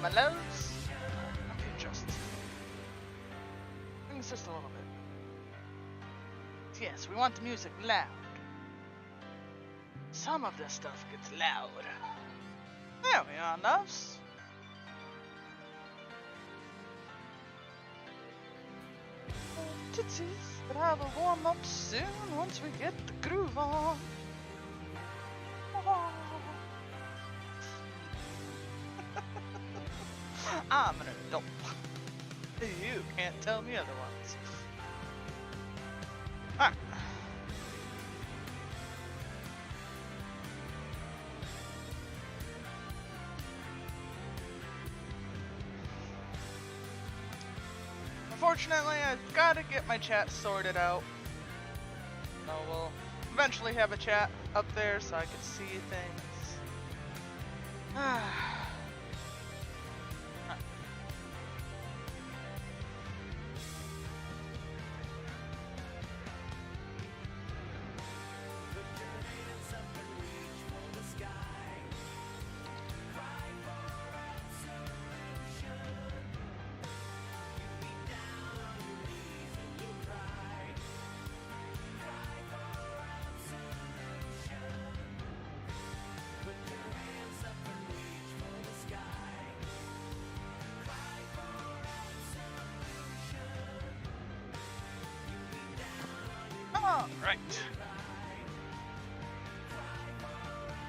my loves. Let me adjust. Bring this just a little bit. Yes, we want the music loud. Some of this stuff gets loud. There we are, loves. Tootsies, but have a warm up soon once we get the groove on. I'm an adult. You can't tell me otherwise. Alright. Unfortunately, I've got to get my chat sorted out. So we'll eventually have a chat up there so I can see things. Alright.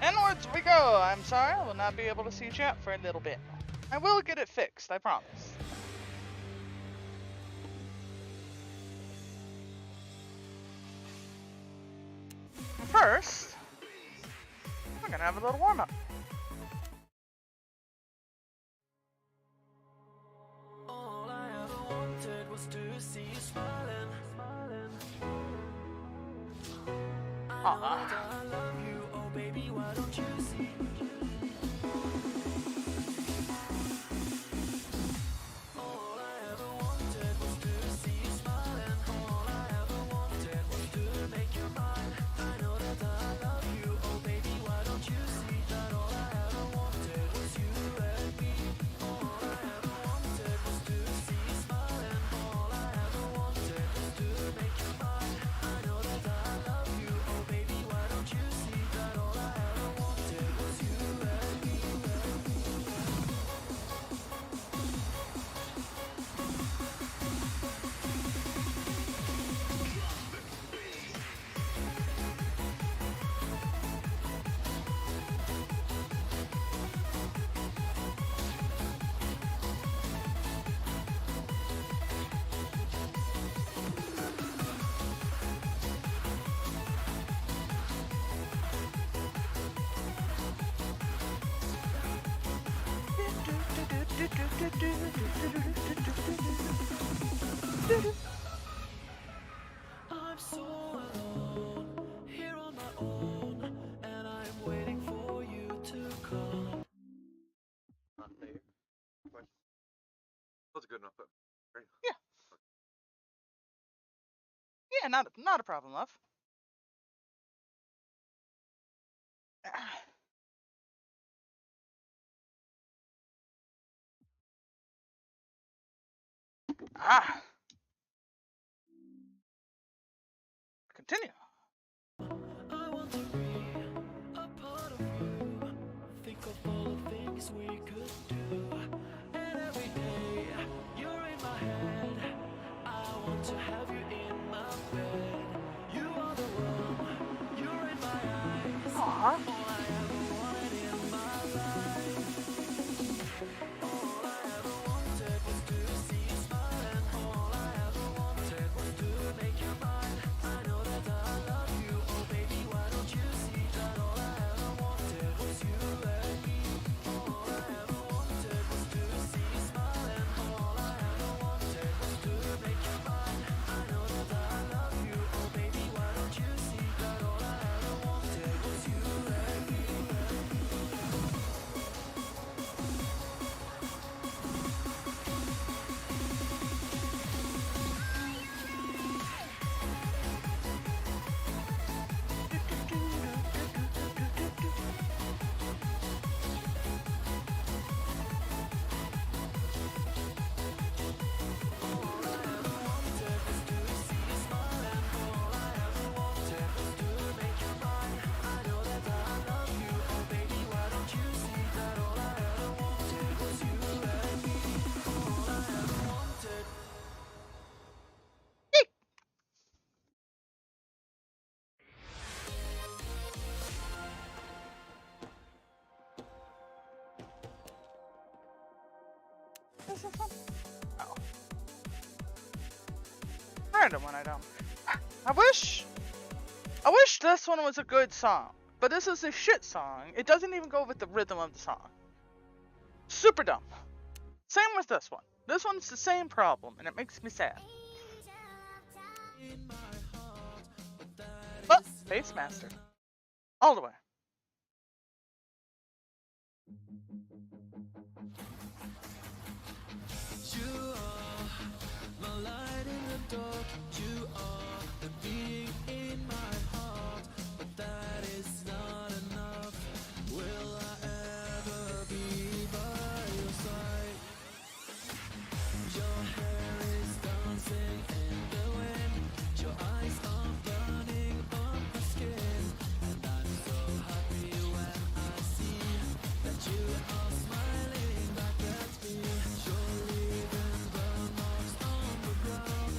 Inwards we go. I'm sorry, I will not be able to see chat for a little bit. I will get it fixed, I promise. First, we're gonna have a little warm-up. All I ever wanted was to see you smiling. I know that I love you, oh baby, why don't you see? All I ever wanted was to see you smiling. All I ever wanted was to make you mine. I know that I love you, oh baby, why don't you see that all I ever wanted was you and me? All I ever wanted was to see you smiling. All I ever wanted was to make you mine. I know that I love you, oh baby, why don't you see that all I ever wanted was you and me? I'm so alone, here on my own, and I'm waiting for you to come. Not fair. Question. That's a good enough. Right? Yeah, not a problem, love. Ah. Continue. I want to be a part of you. Think of all the things we could do. And every day you're in my head. I want to have you in my bed. You are the one, you're in my eyes. Aww. All I ever wanted in my life. All I ever wanted was to see you smiling. All I ever wanted was to make you mine. I know that I love you, oh baby, why don't you see that all I ever wanted was you and me? All I ever wanted was to see you smiling. All I ever wanted was to make you mine. I know that I love you, oh baby, why don't you see that all I ever wanted was you and me? Is this one? Oh. Random one, I don't. I wish this one was a good song, but this is a shit song. It doesn't even go with the rhythm of the song. Super dumb. Same with this one. This one's the same problem, and it makes me sad. But Bassmaster, all the way. You are my light in the dark. You are the beating in my heart. But that is not enough. Will I ever be by your side? Your hair is dancing in the wind. Your eyes are burning on my skin. And I'm so happy when I see that you are smiling back at me. You're leaving burn marks on the ground.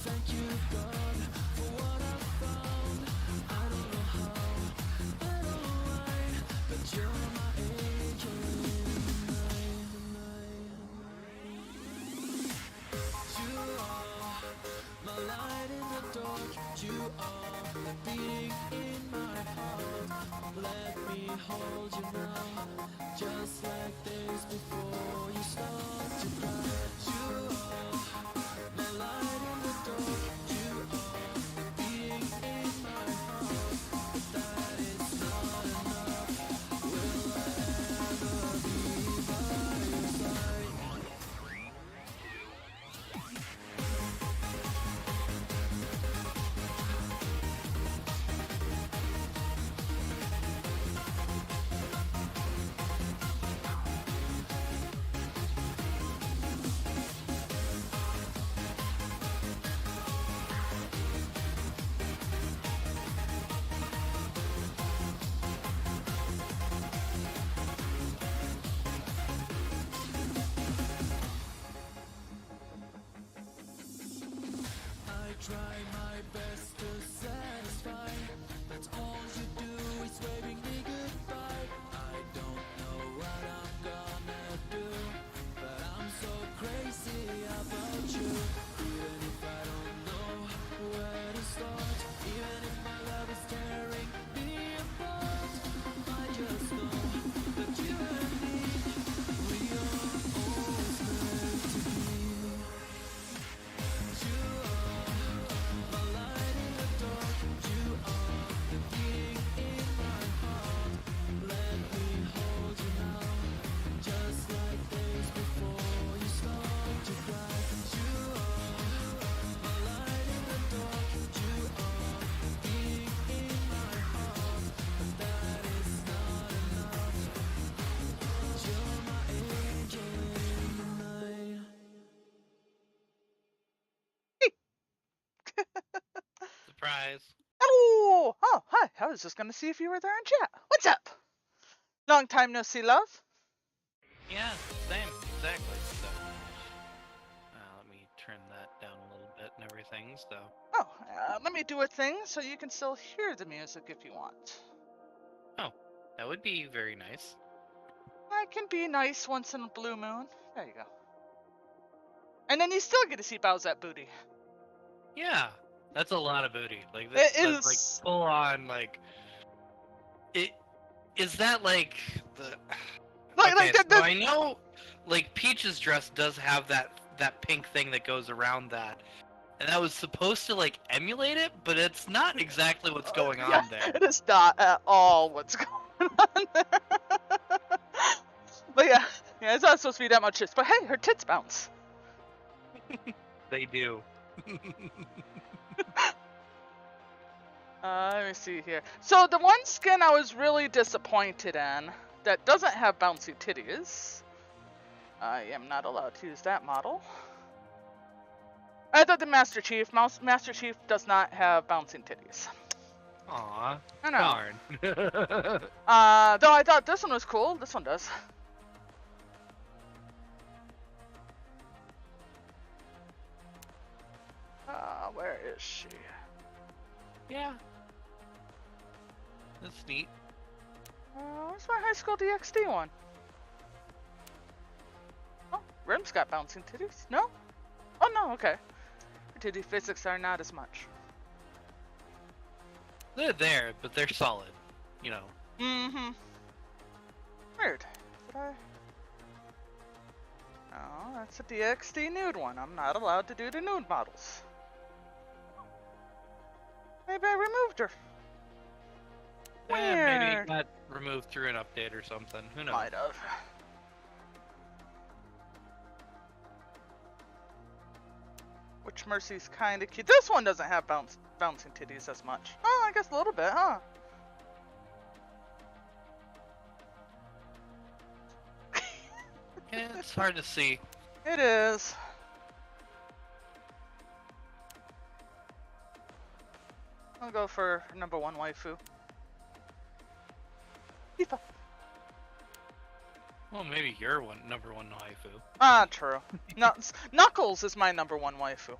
Thank you, God, for what I found. I don't know how, I don't know why, but you're my angel in the night. You are my light in the dark. You are the beating in my heart. Let me hold you now, just like days before you start to cry. You are my light in the dark. You are the beating in my heart. But that is not enough. Will I ever be by your side? I try my best to satisfy. That's all you do is waving me goodbye. I don't know what I'm gonna do, but I'm so crazy about you. Even if I don't know where to start, even if my love is tearing me apart, I just know that you and me, we are always meant to be. You are my light in the dark. You are the beating in my heart. Let me hold you now, just like days before you start to cry. You are my light in the dark. You are the beating in my heart. But that is not enough. You're my angel in the night. Surprise. Hello! Oh, hi. I was just gonna see if you were there in chat. What's up? Long time no see, love. Yeah, same, exactly. So, let me turn that down a little bit and everything. So, Oh, let me do a thing so you can still hear the music if you want. that would be very nice. I can be nice once in a blue moon. There you go. And then you still get to see Bowsette booty. Yeah, that's a lot of booty. Like It that's like is. full on like. It is that like the. Like, Okay, like so I know, like Peach's dress does have that pink thing that goes around that, and that was supposed to like emulate it, but it's not exactly what's going yeah, on there. it is not at all what's going on there. But yeah, it's not supposed to be that much tits. But hey, her tits bounce. They do. Let me see here. So the one skin I was really disappointed in that doesn't have bouncy titties. I am not allowed to use that model. I thought the Master Chief. Master Chief does not have bouncing titties. Aw, I know. darn. Though I thought this one was cool. This one does. Where is she? Yeah. That's neat. Where's my High School DxD one? Oh, Grim's got bouncing titties. No? Oh no, okay. Her titty physics are not as much. They're there, but they're solid. You know. Mm-hmm. Weird. Did I? Oh, that's a DXD nude one. I'm not allowed to do the nude models. Maybe I removed her. Maybe Weird. it got removed through an update or something. Who knows? Might have. Which Mercy's kind of cute. This one doesn't have bouncing titties as much. Oh, I guess a little bit, huh? Yeah, it's hard to see. It is. I'll go for number 1 waifu. Tifa. Well, maybe you're number one waifu. Ah, true. Knuckles is my number 1 waifu.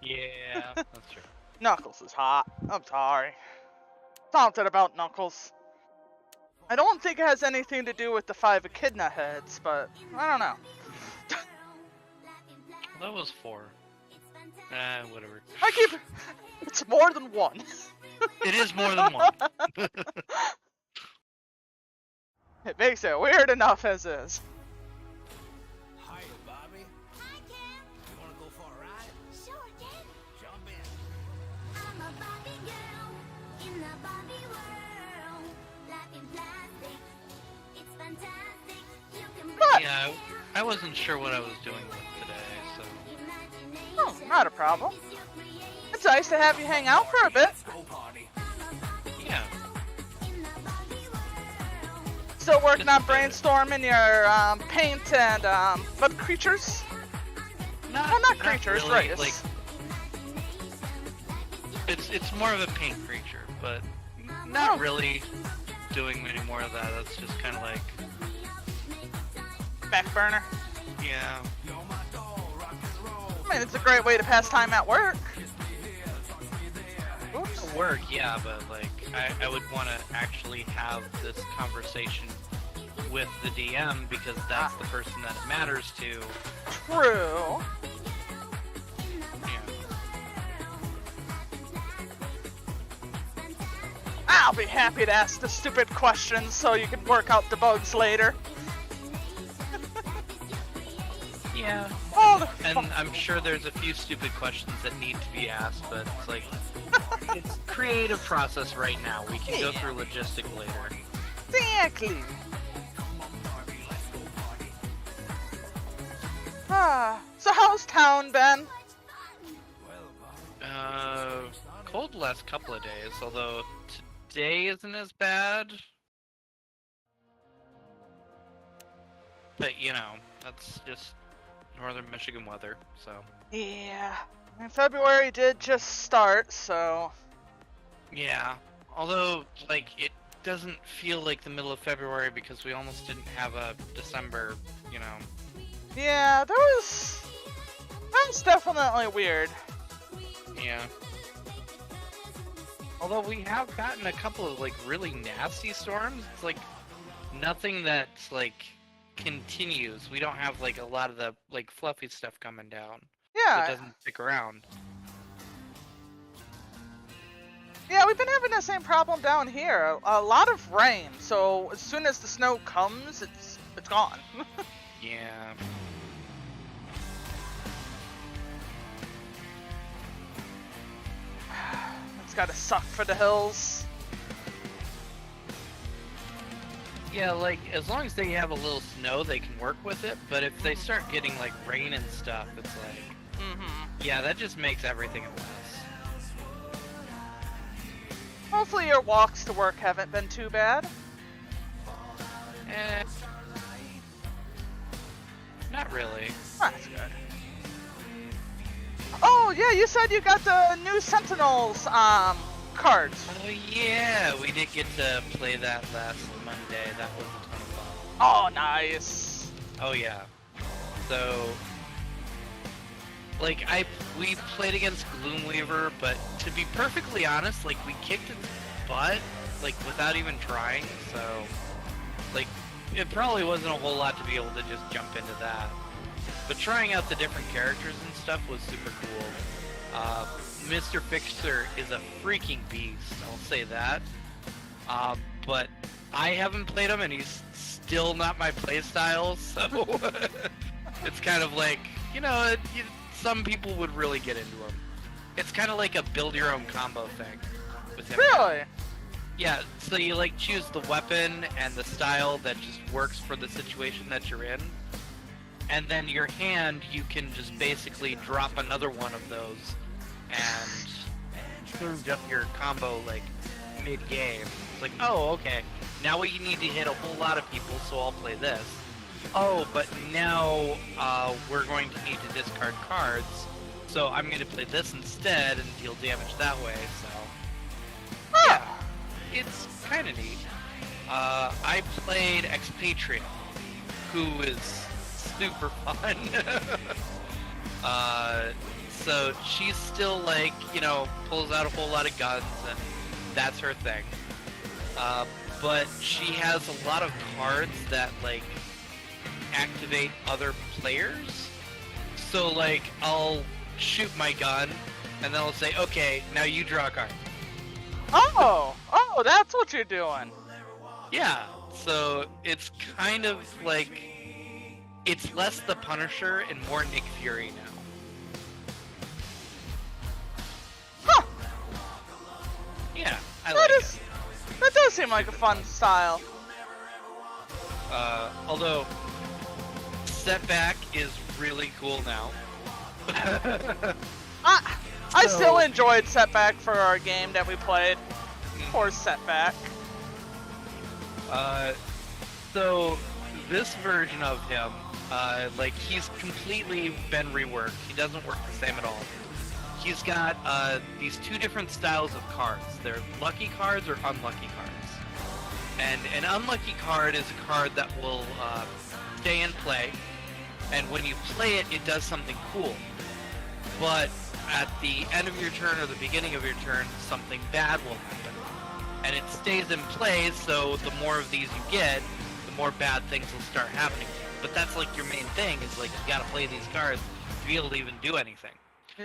Yeah, that's true. Knuckles is hot. I'm sorry. Something about Knuckles. I don't think it has anything to do with the 5 echidna heads, but I don't know. That was 4. Whatever. I keep. It's more than 1. It is more than 1. It makes it weird enough as is. Hiya, Bobby. Hi, Ken. You wanna go for a ride? Sure, Ken. Jump in. I'm a Barbie girl in the Barbie world. Life in plastic, it's fantastic. You can What? Yeah, I wasn't sure what I was doing with today, so. Oh, not a problem. It's nice to have you hang out for a bit. Go party. Yeah. Still working on brainstorming your paint and mud creatures. Well, not creatures, really, right? Like, it's more of a paint creature, but not Oh. really doing any more of that. That's just kind of like, Back burner. yeah. You're my doll, rock and roll. I mean, it's a great way to pass time at work. Oops. Work, yeah, but like, I would want to actually have this conversation with the DM because that's the person that it matters to. True. Yeah. I'll be happy to ask the stupid questions so you can work out the bugs later. Yeah. Oh, the And I'm sure there's a few stupid questions that need to be asked, but it's like, it's creative process right now. We can go Yeah. through logistic later. Exactly. So how's town been? Cold the last couple of days, although today isn't as bad. But, you know, that's just northern Michigan weather, so. Yeah. And February did just start, so... Yeah, although, like, it doesn't feel like the middle of February because we almost didn't have a December, you know. Yeah, that was definitely weird. Yeah. Although we have gotten a couple of, like, really nasty storms. It's, like, nothing that's, like, continues. We don't have, like, a lot of the, like, fluffy stuff coming down. That Yeah. doesn't stick around. Yeah, we've been having the same problem down here. A lot of rain, so as soon as the snow comes, it's gone. Yeah. It's gotta suck for the hills. Yeah, like, as long as they have a little snow, they can work with it, but if they start getting, like, rain and stuff, it's like, Mm-hmm. yeah, that just makes everything a mess. Hopefully your walks to work haven't been too bad. Eh. Not really. That's good. Oh, yeah, you said you got the new Sentinels, cards. Oh yeah, we did get to play that last Monday. That was a ton of fun. Oh, nice. Oh yeah. So, like, we played against Gloomweaver, but to be perfectly honest, like, we kicked its butt, like, without even trying. So, like, it probably wasn't a whole lot to be able to just jump into that. But trying out the different characters and stuff was super cool. Mr. Fixer is a freaking beast, I'll say that. But I haven't played him, and he's still not my playstyle, so it's kind of like, some people would really get into him. It's kind of like a build-your-own combo thing with him. Really? Yeah, so you like choose the weapon and the style that just works for the situation that you're in. And then your hand, you can just basically drop another one of those and change up your combo like mid-game. It's like, oh, okay, now we need to hit a whole lot of people, so I'll play this. Oh, but now we're going to need to discard cards, so I'm going to play this instead and deal damage that way, so... Yeah, it's kind of neat. I played Expatriate, who is super fun. So she's still like, pulls out a whole lot of guns, and that's her thing. But she has a lot of cards that like activate other players. So like, I'll shoot my gun, and then I'll say, okay, now you draw a card. Oh, that's what you're doing. Yeah, so it's kind of like, it's less the Punisher and more Nick Fury now. Huh. Yeah, I That like is- it. That does seem like a fun style. Although, Setback is really cool now. I still enjoyed Setback for our game that we played. Poor Setback. So this version of him, like he's completely been reworked. He doesn't work the same at all. He's got these two different styles of cards. They're lucky cards or unlucky cards. And an unlucky card is a card that will stay in play, and when you play it, it does something cool. But at the end of your turn or the beginning of your turn, something bad will happen. And it stays in play, so the more of these you get, the more bad things will start happening. But that's like your main thing, is like you gotta play these cards to be able to even do anything.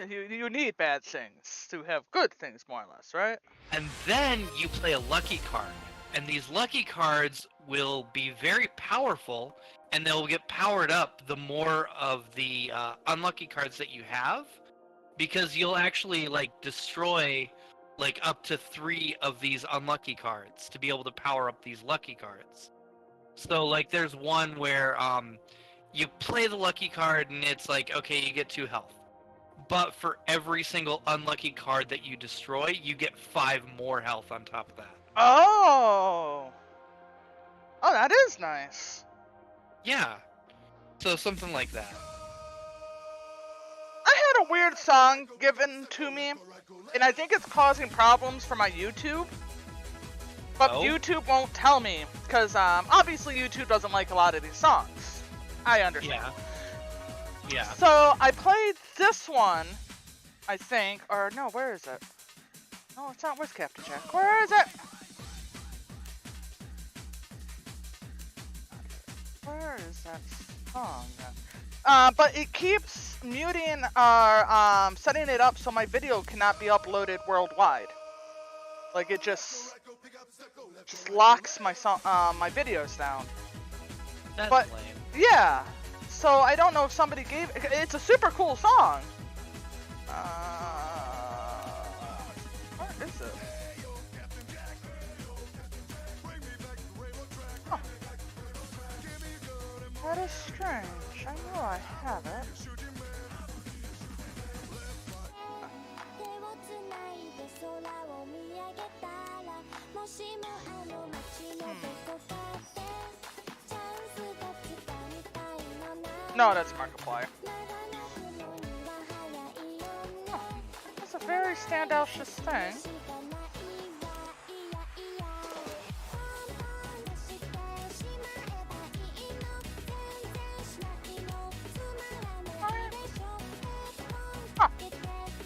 You need bad things to have good things, more or less, right? And then you play a lucky card. And these lucky cards will be very powerful, and they'll get powered up the more of the unlucky cards that you have, because you'll actually like destroy like up to 3 of these unlucky cards to be able to power up these lucky cards. So like there's one where you play the lucky card and it's like, okay, you get 2 health. But for every single unlucky card that you destroy, you get 5 more health on top of that. Oh, that is nice. Yeah. So something like that. I had a weird song given to me, and I think it's causing problems for my YouTube. But Oh? YouTube won't tell me, because obviously YouTube doesn't like a lot of these songs. I understand. Yeah. Yeah. So I played this one, I think, or no, where is it? No, it's not. Where's Captain Jack? Where is it? Where is that song? But it keeps muting or setting it up so my video cannot be uploaded worldwide. Like it just locks my song, my videos down. That's but- lame. Yeah. So I don't know if somebody gave. It's a super cool song. Where is it? Huh. That is strange. I know I have it. 手をつないで空を見上げたらもしもあの街のどこかでチャンスが来たみたいのなら No, that's Markiplier. 長らくのには早いよね That's a very standoutish thing. しかないわいやいや我慢してしまえばいいの全然しないのつまらないでしょって本気で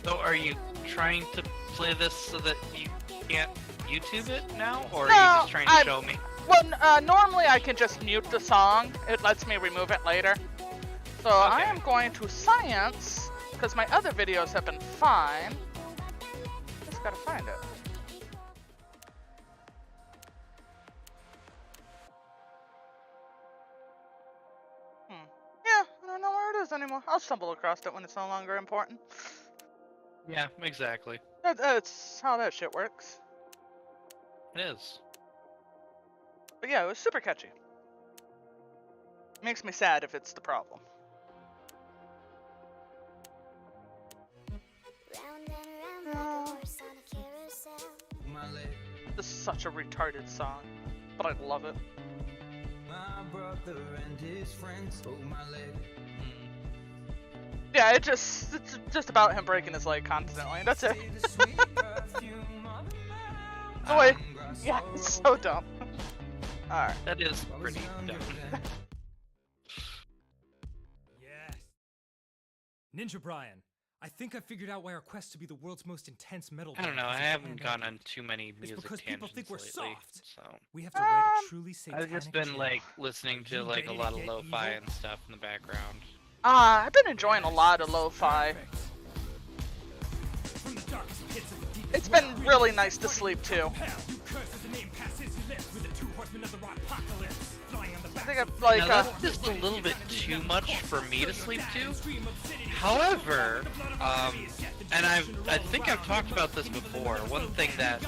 So are you trying to play this so that you can't YouTube it now, or are No, you just trying to I'm- show me? Well, normally I can just mute the song. It lets me remove it later. So I am going to science, because my other videos have been fine. Just gotta find it. Yeah, I don't know where it is anymore. I'll stumble across it when it's no longer important. Yeah, exactly. That's how that shit works. It is. But yeah, it was super catchy. Makes me sad if it's the problem. Round and round the course on a carousel. My leg, This is such a retarded song, but I love it. my brother and his friends. Oh, my leg. Yeah, it's just about him breaking his leg constantly. That's it. See the sweet perfume of the Oh wait, mountain yeah, grass it's all so dumb. Alright. That is I was pretty younger dumb. then. Yes. Ninja Brian, I think I figured out why our quest to be the world's most intense metal I don't band know. I hasn't haven't panned out. gone on too many music because people think tangents we're lately, soft. so We have to write a truly I've satanic just been tune. like listening to You like a ready lot to of get lo-fi evil? and stuff in the background. I've been enjoying a lot of lo-fi. From the darkest pits of the deepest It's been well, really nice to sleep too. hell, you curse as the name passes your lips with the two horsemen of the rockpocalypse, flying on the I back think of I've like Now that's just a little bit too much for me to sleep to. However, and I think I've talked about this before. One thing that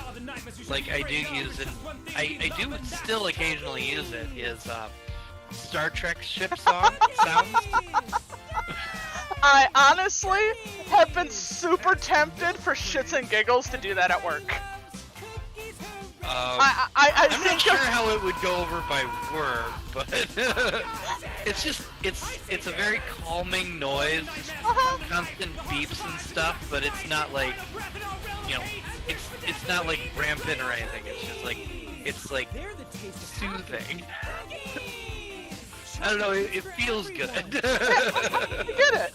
like I do use and I do still occasionally use it is Star Trek ship sounds. I honestly have been super tempted for shits and giggles to do that at work. I I'm not think sure how it would go over by word, but it's a very calming noise, constant beeps and stuff, but it's not like, you know, it's not like rampant or anything. It's like soothing. I don't know. It feels good. I get it.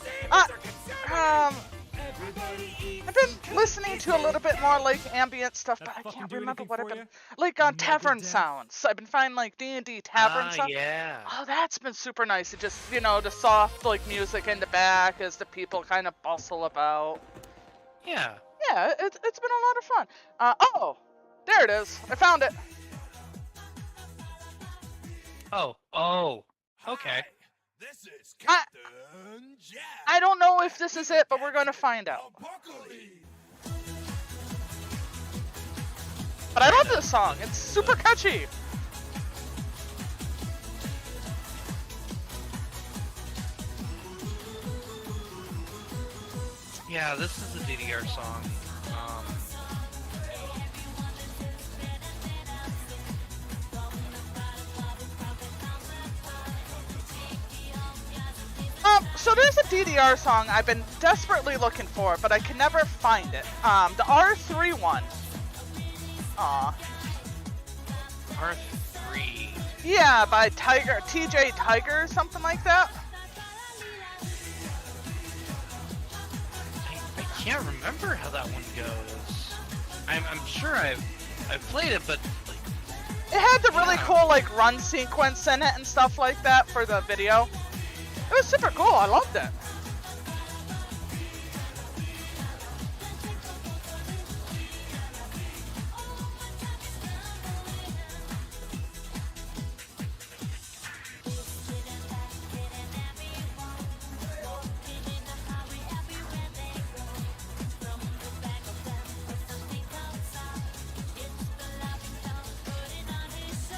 I've been listening to a little bit more like ambient stuff, but I can't remember what I've been like on Tavern Sounds. I've been finding like D&D Tavern sounds. Yeah. Oh, that's been super nice. It just, you know, the soft like music in the back as the people kind of bustle about. Yeah. Yeah, it's been a lot of fun. Oh, there it is. I found it. Oh. Okay. This is I- Captain Jack. I don't know if this is it, but we're gonna find out. Apocalypse. But I love this song. It's super catchy. Yeah, this is a DDR song. So there's a DDR song I've been desperately looking for, but I can never find it. The R3 one. Aw. R3. Yeah, by TJ Tiger, something like that. I can't remember how that one goes. I'm sure I've played it, but like, It had the really cool like run sequence in it and stuff like that for the video. It was super cool. I loved it.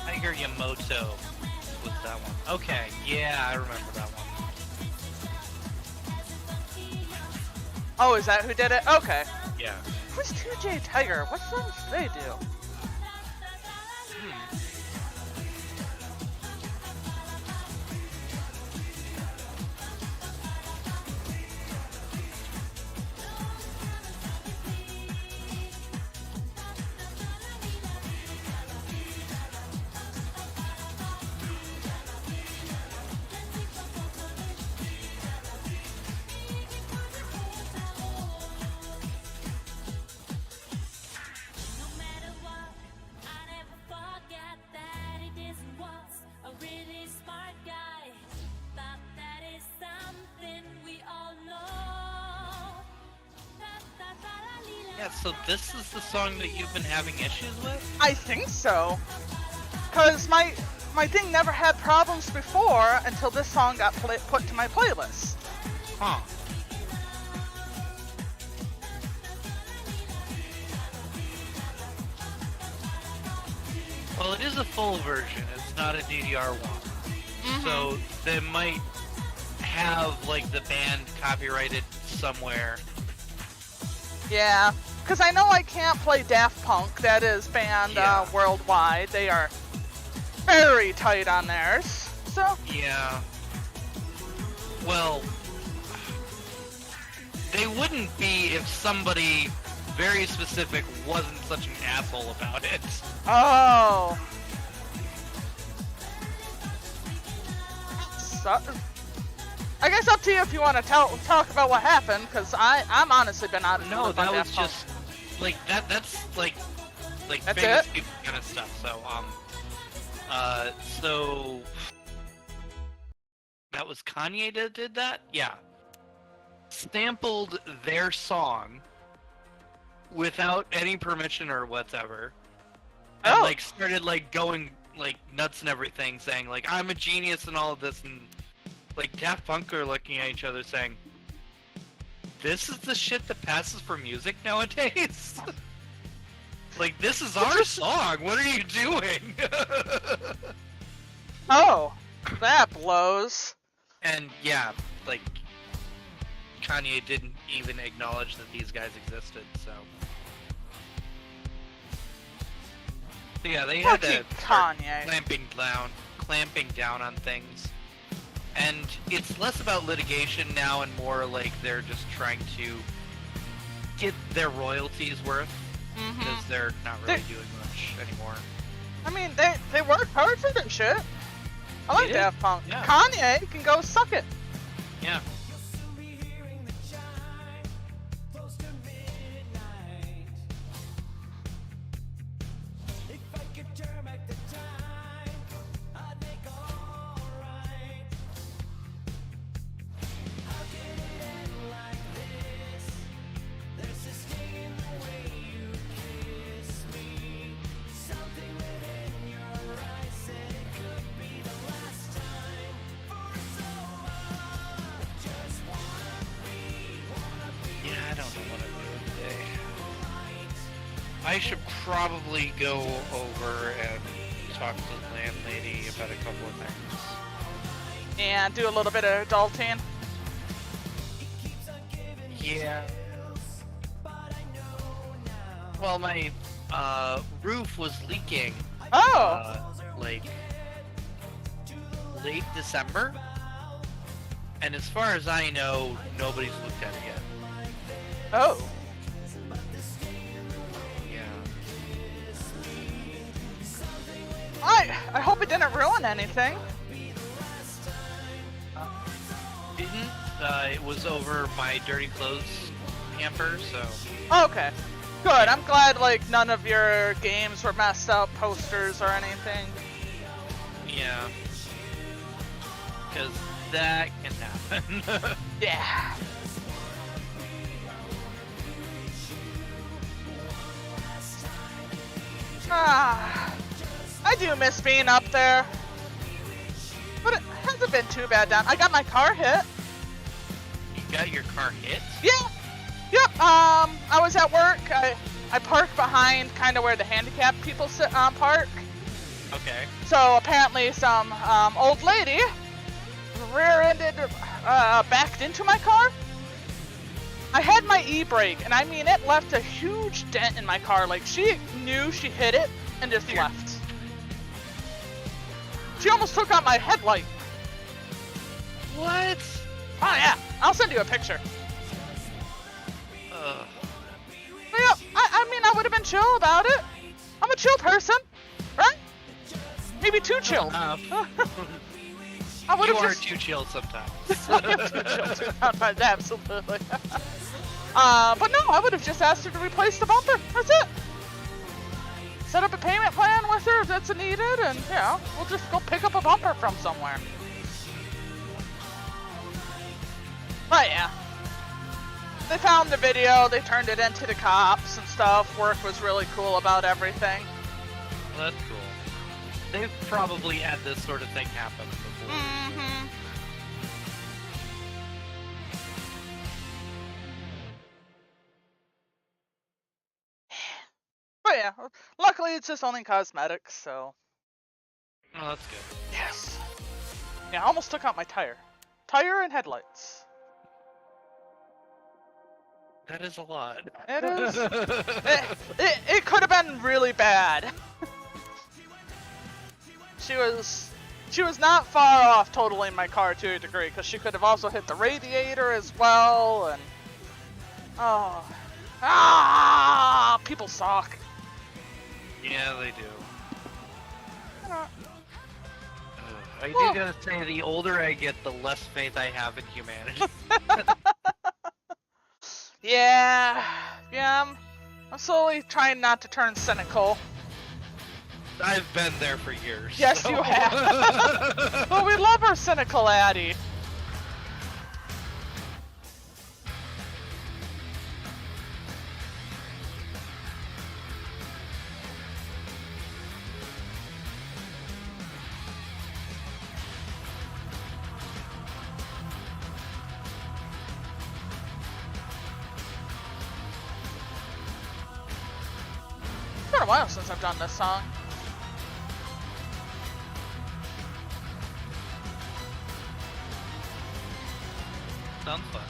Tiger Yamoto was that one. Okay, yeah, I remember that one. Oh, is that who did it? Okay. Yeah. Who's TJ Tiger? What songs do they do? Yeah, so this is the song that you've been having issues with? I think so. Cause my thing never had problems before until this song got put to my playlist. Huh. Well, it is a full version. It's not a DDR1. So they might have like the band copyrighted somewhere. Yeah, because I know I can't play Daft Punk. That is banned Yeah. worldwide. They are very tight on theirs. So Yeah. Well, they wouldn't be if somebody very specific wasn't such an asshole about it. oh. So, I guess up to you if you want to talk about what happened, because I'm honestly been out of the No, loop on that was Daft Punk. just like that. That's like That's famous it? people kind of stuff. So that was Kanye that did that. Yeah, sampled their song without any permission or whatever, and Oh. like started like going like nuts and everything, saying like I'm a genius and all of this, and like Daft Punk are looking at each other saying, "This is the shit that passes for music nowadays." Like, this is our song. What are you doing? Oh, that blows. And yeah, like Kanye didn't even acknowledge that these guys existed. So yeah, they had Fucking to start Kanye. clamping down on things. And it's less about litigation now and more like they're just trying to get their royalties worth, because they're not really doing much anymore. I mean, they work hard for their shit. I like did, Daft Punk. yeah. Kanye can go suck it. Yeah. Yeah, I don't know what I'm doing today. I should probably go over and talk to the landlady about a couple of things. And do a little bit of adulting. Yeah. Well, my roof was leaking, Oh, like late December, and as far as I know, nobody's looked at it yet. oh. Yeah. I hope it didn't ruin anything. Didn't. It was over my dirty clothes hamper, so Okay. Good. I'm glad like none of your games were messed up, posters or anything. yeah. Because that can happen. Yeah. Ah, I do miss being up there. But it hasn't been too bad down. I got my car hit. You got your car hit? Yeah. Yep. I was at work. I parked behind kind of where the handicapped people sit park. Okay. So apparently some old lady rear-ended, backed into my car. I had my e-brake, and I mean it left a huge dent in my car. Like she knew she hit it and just Here. left. She almost took out my headlight. What? Oh yeah, I'll send you a picture. Ugh. But yeah, I mean I would have been chill about it. I'm a chill person, right? Maybe too chill. Enough. I would You have are just too chill sometimes. Absolutely. But no, I would have just asked her to replace the bumper. That's it. Set up a payment plan with her if that's needed, and yeah, we'll just go pick up a bumper from somewhere. But yeah. they found the video, they turned it into the cops and stuff. Work was really cool about everything. Well, that's cool. They've probably had this sort of thing happen before. Mm-hmm. But yeah, luckily it's just only cosmetics, so Oh, that's good. yes. Yeah, I almost took out my tire. Tire and headlights. That is a lot. It is. It could have been really bad. She was not far off totaling my car to a degree, because she could have also hit the radiator as well, and people suck. Yeah, they do. Uh, I do Well- gotta say, the older I get, the less faith I have in humanity. Yeah, I'm slowly trying not to turn cynical. I've been there for years. Yes, so- you have. But we love our cynical Addie. It's been a while since I've done this song. Sounds fun.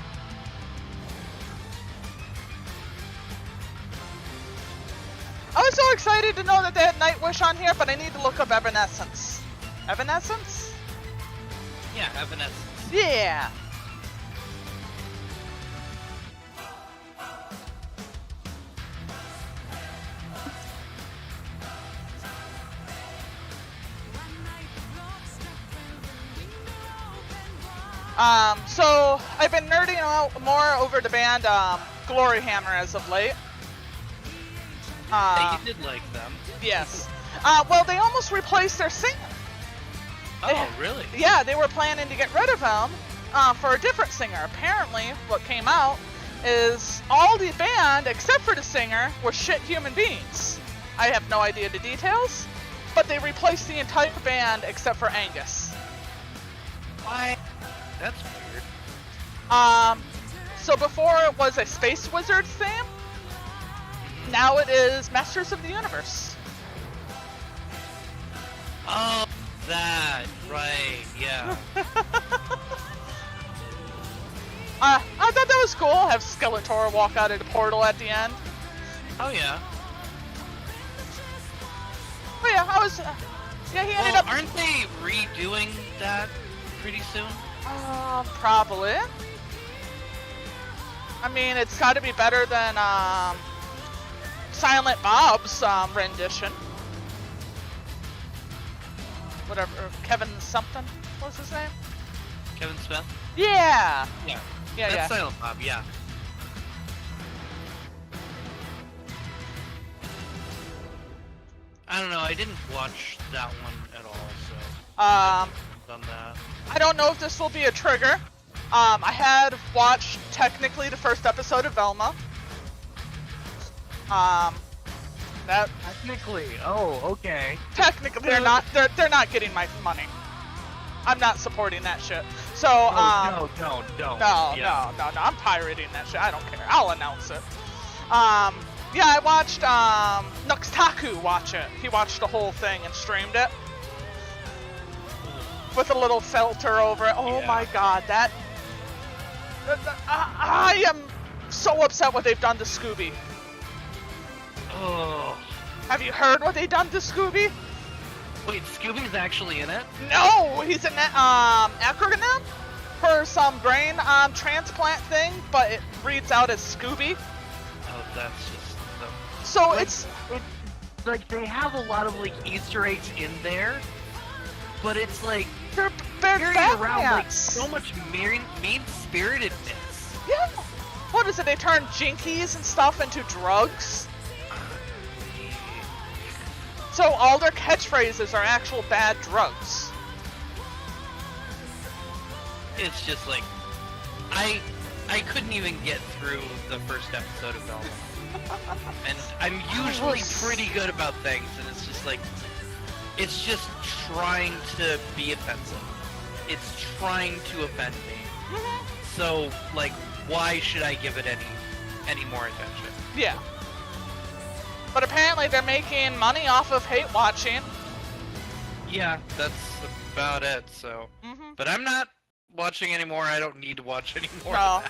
I was so excited to know that they had Nightwish on here, but I need to look up Evanescence. Evanescence? Yeah, Evanescence. Yeah. So I've been nerding out more over the band Glory Hammer as of late. Hey, you did like them. Yes. Well, they almost replaced their singer. Oh, really? Yeah, they were planning to get rid of him for a different singer. Apparently, what came out is all the band, except for the singer, were shit human beings. I have no idea the details, but they replaced the entire band except for Angus. Why? That's weird. So before it was a Space Wizards theme, now it is Masters of the Universe. Oh, that. Right, yeah. I thought that was cool. Have Skeletor walk out of the portal at the end. Oh, yeah. But yeah, he ended Well, up. aren't they redoing that pretty soon? Probably. I mean, it's got to be better than Silent Bob's rendition. Whatever, Kevin something. What was his name? Kevin Smith? Yeah. Yeah. Yeah, That's yeah. Silent Bob, yeah. I don't know, I didn't watch that one at all, so done that. I don't know if this will be a trigger. I had watched technically the first episode of Velma. That Technically, oh, okay. technically they're not getting my money. I'm not supporting that shit. So Oh, don't. no, Yeah. no, I'm pirating that shit. I don't care. I'll announce it. Yeah, I watched Nuxtaku watch it. He watched the whole thing and streamed it with a little filter over it. Oh Yeah. my god, I am so upset what they've done to Scooby. Oh. Have you heard what they done to Scooby? Wait, Scooby's actually in it? No, he's in that acronym for some brain transplant thing, but it reads out as Scooby. Oh, that's just... So Like- it's like, they have a lot of, like, Easter eggs in there, but it's like, they're carrying around, like, Batmans. so much mean-spiritedness. Yeah. What is it? They turn jinkies and stuff into drugs. So all their catchphrases are actual bad drugs. It's just like, I couldn't even get through the first episode of Velma. And I'm usually pretty good about things, and it's just like, it's just trying to be offensive. It's trying to offend me. So, like, why should I give it any more attention? Yeah. But apparently they're making money off of hate watching. Yeah, that's about it, so. But I'm not watching anymore. I don't need to watch anymore. No. Of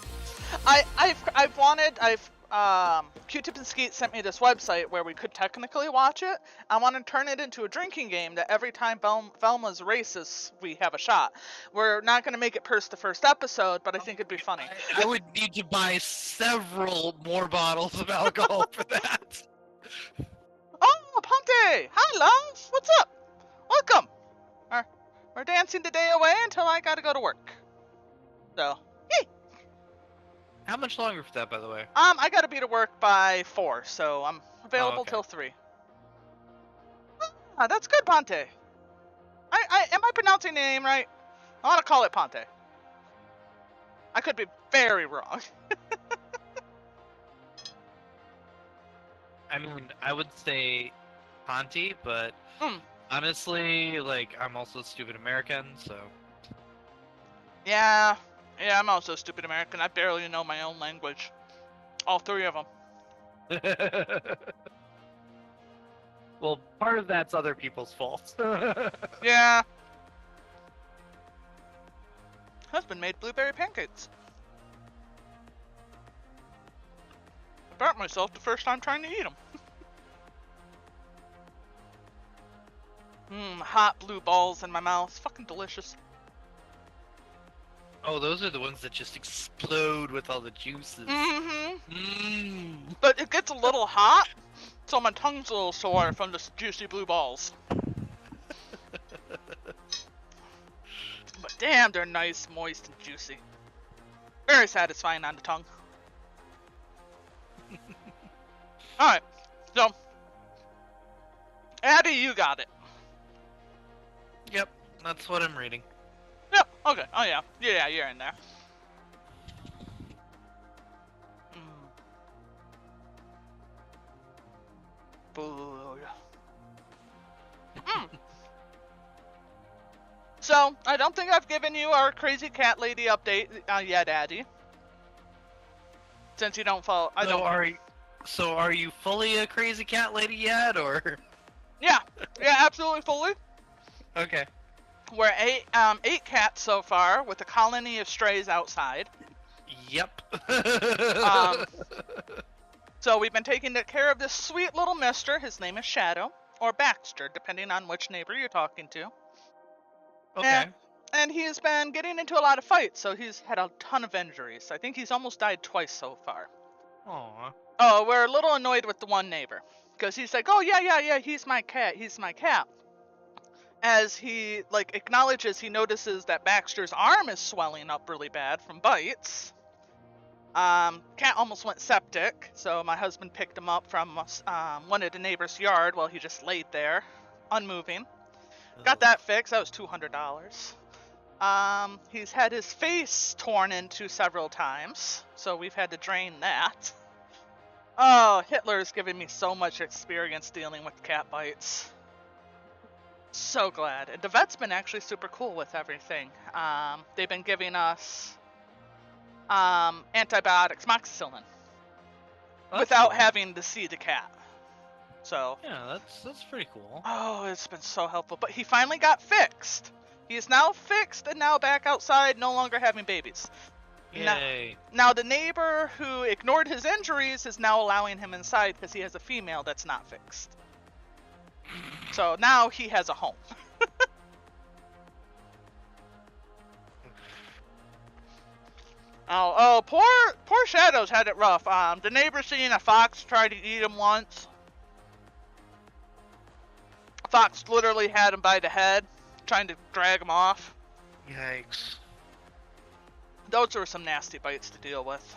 that. Q-Tip and Skeet sent me this website where we could technically watch it. I want to turn it into a drinking game that every time Velma's races, we have a shot. We're not going to make it the first episode, but I think it'd be funny. I would need to buy several more bottles of alcohol for that. Oh, Ponte! Hi, love! What's up? Welcome! We're dancing the day away until I gotta go to work. So, yay! How much longer for that, by the way? I gotta be to work by 4, so I'm available okay. till 3. Ah, that's good, Ponte. Am I pronouncing the name right? I want to call it Ponte. I could be very wrong. I mean, I would say Ponte, but Hmm. honestly, like, I'm also a stupid American, so. Yeah, I'm also a stupid American. I barely know my own language. All 3 of them. Well, part of that's other people's fault. Yeah. Husband made blueberry pancakes. I burnt myself the first time trying to eat them. Hot blue balls in my mouth. Fucking delicious. Oh, those are the ones that just explode with all the juices. Mm-hmm. But it gets a little hot, so my tongue's a little sore from the juicy blue balls. But damn, they're nice, moist, and juicy. Very satisfying on the tongue. Alright, so... Addy, you got it. Yep, that's what I'm reading. Yep, okay, oh yeah. Yeah, you're in there. So, I don't think I've given you our crazy cat lady update yet, Addy. Since you don't follow, So are you fully a crazy cat lady yet, or? Yeah, absolutely fully. Okay. We're 8 cats so far, with a colony of strays outside. Yep. So we've been taking care of this sweet little mister. His name is Shadow, or Baxter, depending on which neighbor you're talking to. Okay. And he's been getting into a lot of fights, so he's had a ton of injuries. I think he's almost died twice so far. Aw. Oh, we're a little annoyed with the one neighbor. Because he's like, oh, yeah, he's my cat. As he, acknowledges, he notices that Baxter's arm is swelling up really bad from bites. Cat almost went septic, so my husband picked him up from one of the neighbor's yard while he just laid there, unmoving. Got that fixed. That was $200. He's had his face torn into several times, so we've had to drain that. Oh, Hitler's given me so much experience dealing with cat bites. So glad. And the vet's been actually super cool with everything. They've been giving us antibiotics, moxicillin, without having to see the cat. So Yeah, that's pretty cool. oh, it's been so helpful. But he finally got fixed. He is now fixed and now back outside, no longer having babies. Yay. Now the neighbor who ignored his injuries is now allowing him inside because he has a female that's not fixed. So now he has a home. Oh, poor Shadow's had it rough. The neighbor seen a fox try to eat him once. Fox literally had him by the head, trying to drag him off. Yikes. Those were some nasty bites to deal with.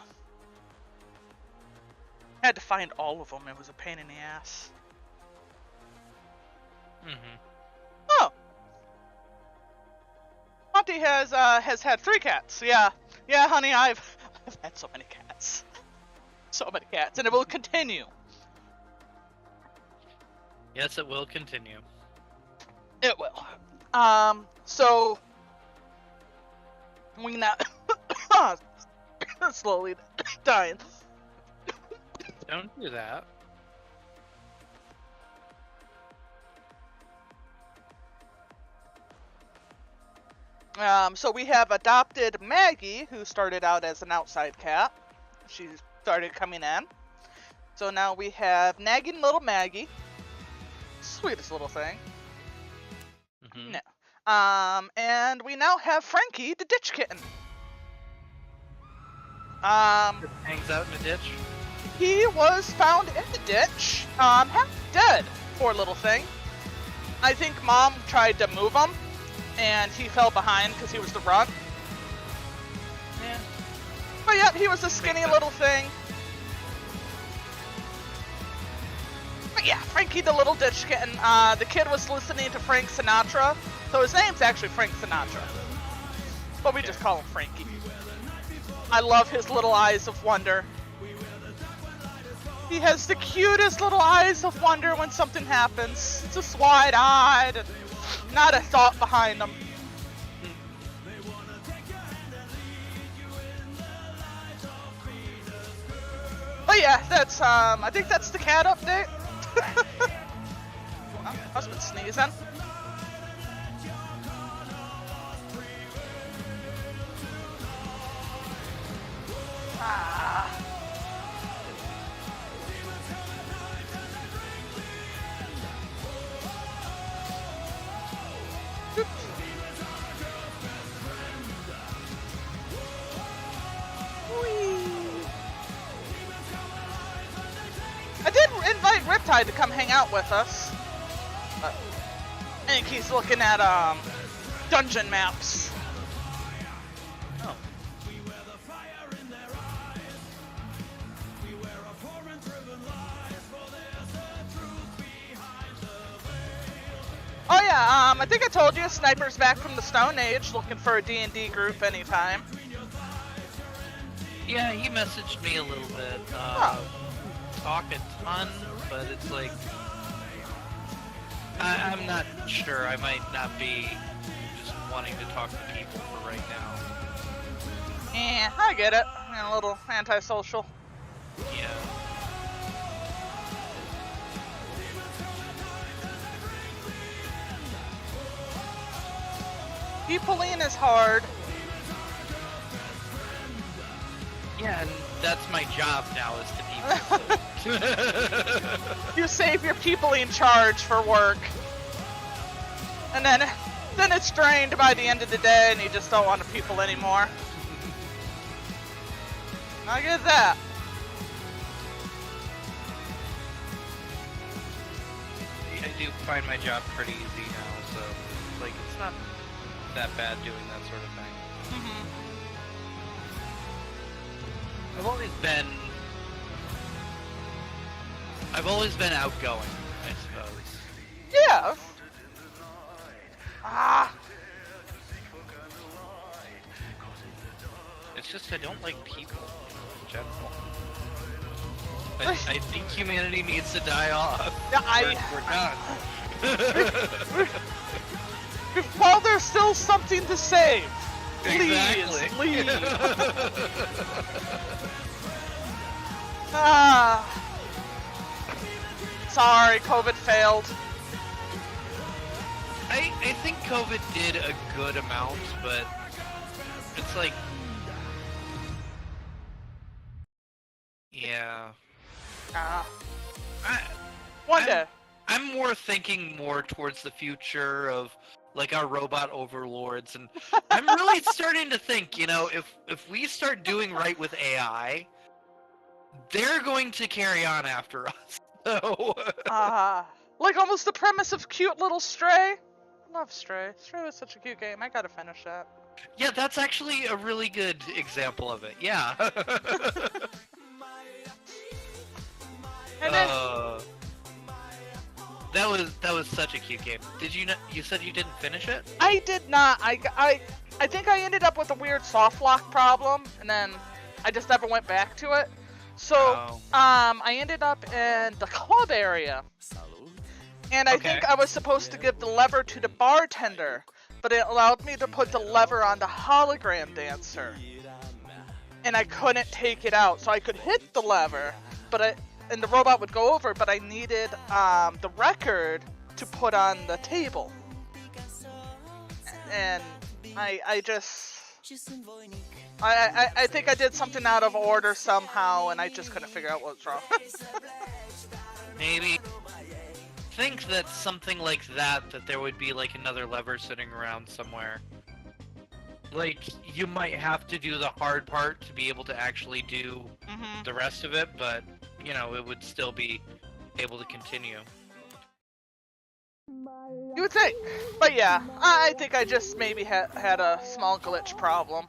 Had to find all of them. It was a pain in the ass. Oh, Monty has had 3 cats. Yeah, honey, I've I've had so many cats. So many cats, and it will continue. Yes, it will continue. It will. So we now slowly dying. Don't do that. So we have adopted Maggie, who started out as an outside cat. She started coming in. So now we have nagging little Maggie. Sweetest little thing. Mhm. No. And we now have Frankie, the ditch kitten. Hangs out in the ditch. He was found in the ditch, half dead, poor little thing. I think Mom tried to move him, and he fell behind because he was the runt. Yeah. But yep, he was a skinny sense. little thing. But yeah, Frankie the little ditch kitten. The kid was listening to Frank Sinatra, so his name's actually Frank Sinatra. But we just call him Frankie. I love his little eyes of wonder. He has the cutest little eyes of wonder when something happens. Just wide-eyed and not a thought behind them. But yeah, that's I think that's the cat update. Well, husband sneezing. Ah. I did invite Riptide to come hang out with us. But I think he's looking at dungeon maps. Oh. Oh yeah, I think I told you Sniper's back from the Stone Age, looking for a D&D group anytime. Yeah, he messaged me a little bit. Talk a ton, but it's like I'm not sure. I might not be just wanting to talk to people for right now. Yeah, I get it. A little antisocial. Yeah. Peopling is hard. Yeah, and that's my job now is to be You save your peopling charge for work. And then it's drained by the end of the day and you just don't want to people anymore. I get that. I do find my job pretty easy now, so like it's not that bad doing that sort of thing. Mhm. I've always been outgoing, I suppose. Yeah. Ah. It's just I don't like people in general. I think humanity needs to die off. Yeah, We're done. While there's still something to save, please Exactly. leave. Ah. Sorry, COVID failed. I think COVID did a good amount, but it's like, yeah. One day. I'm more thinking more towards the future of like our robot overlords, and I'm really starting to think, you know, if we start doing right with AI, they're going to carry on after us. So Like almost the premise of Cute Little Stray. I love Stray. Stray was such a cute game. I gotta finish that. yeah, that's actually a really good example of it. Yeah. And then, that was such a cute game. Did you not? You said you didn't finish it? I did not. I think I ended up with a weird soft lock problem, and then I just never went back to it. So, Oh. I ended up in the club area. And I think Okay. I was supposed to give the lever to the bartender, but it allowed me to put the lever on the hologram dancer. And I couldn't take it out, so I could hit the lever, and the robot would go over, but I needed the record to put on the table. And I think I did something out of order somehow, and I just couldn't figure out what was wrong. Maybe think that something like that there would be like another lever sitting around somewhere. Like you might have to do the hard part to be able to actually do Mhm. the rest of it, but you know, it would still be able to continue. You would think. But yeah, I think I just maybe had a small glitch problem.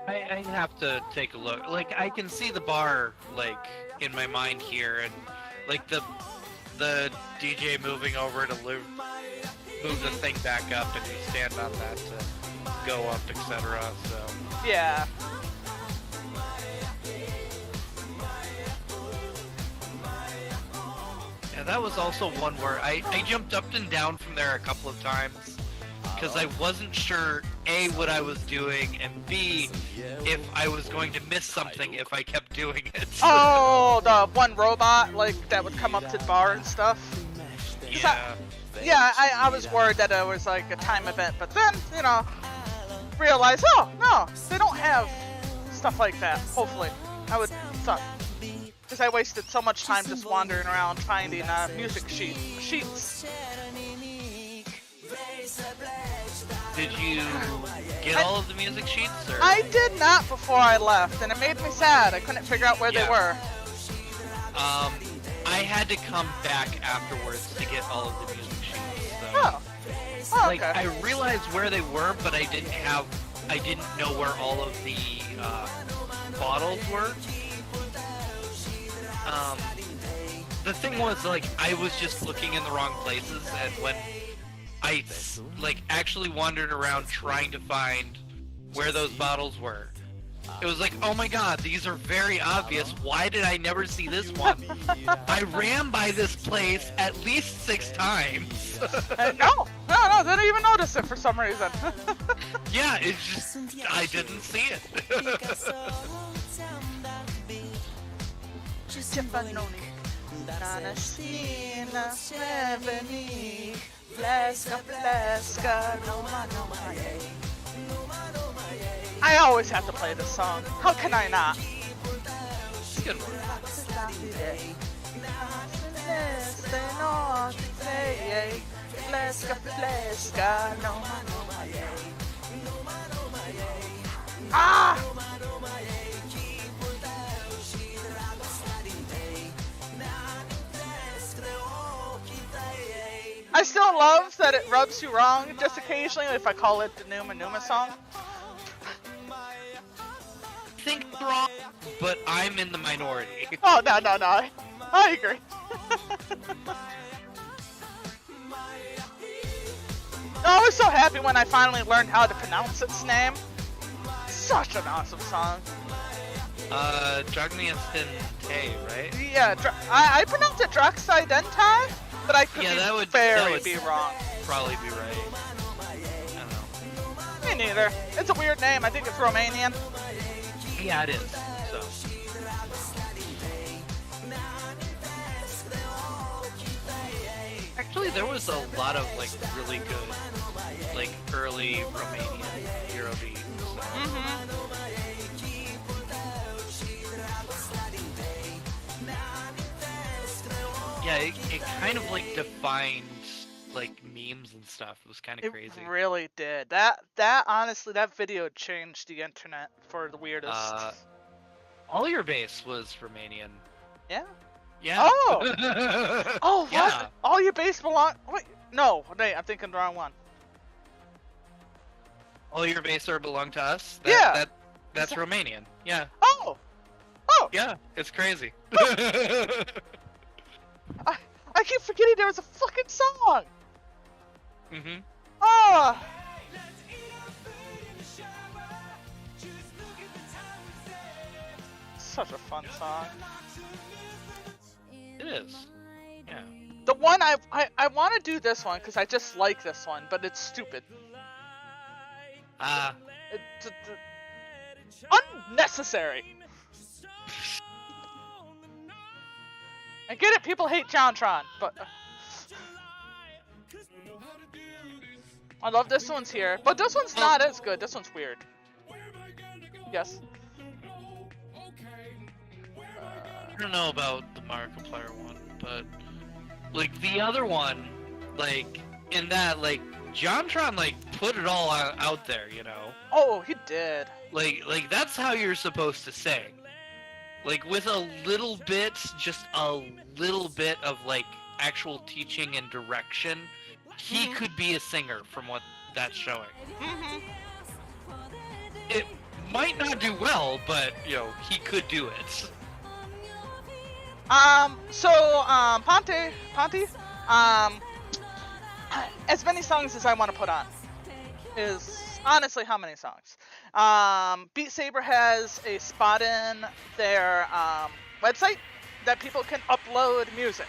I have to take a look. Like I can see the bar like in my mind here, and like the DJ moving over to move the thing back up, and you stand on that to go up, etc. So Yeah. yeah, that was also one where I jumped up and down from there a couple of times because I wasn't sure A, what I was doing, and B, if I was going to miss something if I kept doing it. Oh, the one robot like that would come up to the bar and stuff. Yeah. Yeah, I was worried that it was like a time event, but then, you know, realized, oh, no, they don't have stuff like that, hopefully. I would suck. Because I wasted so much time just wandering around finding music sheets. Did you get all of the music sheets? Or? I did not before I left, and it made me sad. I couldn't figure out where they Yeah. were. I had to come back afterwards to get all of the music sheets. So. Oh. Oh, Like, okay. I realized where they were, but I didn't know where all of the bottles were. The thing was, like, I was just looking in the wrong places, and when I, like, actually wandered around trying to find where those bottles were, it was like, oh my god, these are very obvious. Why did I never see this one? I ran by this place at least 6 times. No, didn't even notice it for some reason. Yeah, it's just, I didn't see it. I always have to play this song. How can I not? It's a good one. Ah! I still love that it rubs you wrong just occasionally if I call it the Numa Numa song. Think wrong, but I'm in the minority. Oh, no. I agree. I was so happy when I finally learned how to pronounce its name. Such an awesome song. Dragniastin Tay, right? Yeah, I pronounce it Draxidentai, but I could Yeah, be that would be wrong. probably be right. I don't know. Me neither. It's a weird name. I think it's Romanian. Yeah, it is. So. Actually, there was a lot of like really good, like early Romanian Eurobeat. So. Yeah, it kind of like defined like memes and stuff. It was kind of It crazy. really did. That honestly, that video changed the internet for the weirdest. All Your Base was Romanian. Yeah. Yeah. Oh! Oh, what? Yeah. All your base belong. Wait, no, wait, I'm thinking the wrong one. All Your Base are belong to us. Yeah. That's that- Romanian. Yeah. Oh! Yeah. It's crazy. I keep forgetting there was a fucking song! Mhm. Oh! such a fun song. It is. Yeah. The one I want to do this one because I just like this one, but it's stupid. It's unnecessary. I get it, people hate JonTron, but I love this one's here, but this one's not as good. This one's weird. Yes. I don't know about the Markiplier one, but like the other one, like in that, like JonTron like put it all out there, you know. Oh, he did. Like that's how you're supposed to sing. Like with a little bit, just a little bit of like actual teaching and direction, he could be a singer from what that's showing. It might not do well, but you know, he could do it. Ponte, as many songs as I want to put on is honestly how many songs. Beat Saber has a spot in their website that people can upload music.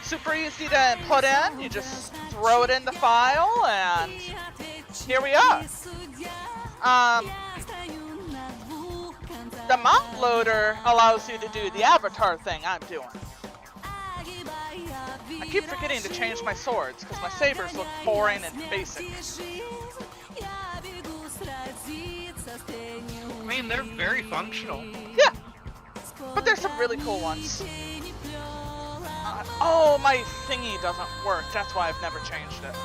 Super easy to put in. You just throw it in the file, and here we are. The mount loader allows you to do the avatar thing I'm doing. I keep forgetting to change my swords because my sabers look boring and basic. I mean, they're very functional. Yeah, but there's some really cool ones. Oh, my thingy doesn't work. That's why I've never changed it.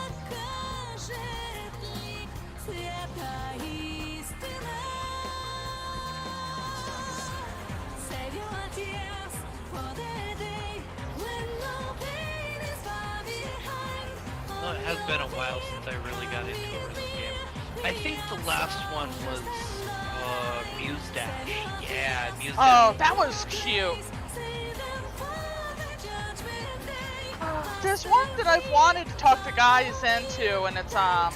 Well, it has been a while since I really got into a rhythm game. I think the last one was Muse Dash. Yeah, Muse Dash. Oh, that was cute. There's one that I've wanted to talk to guys into, and it's what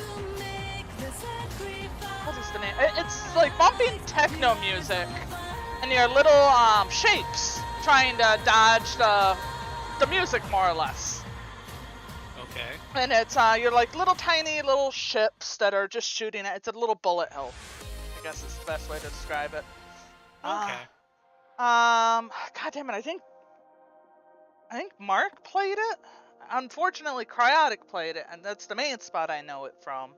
is the name? It's like bumping techno music, and your little shapes trying to dodge the music more or less. Okay. And it's you're like little tiny little ships that are just shooting it. It's a little bullet hell, I guess is the best way to describe it. Okay. God damn it! I think Mark played it. Unfortunately, Cryotic played it, and that's the main spot I know it from.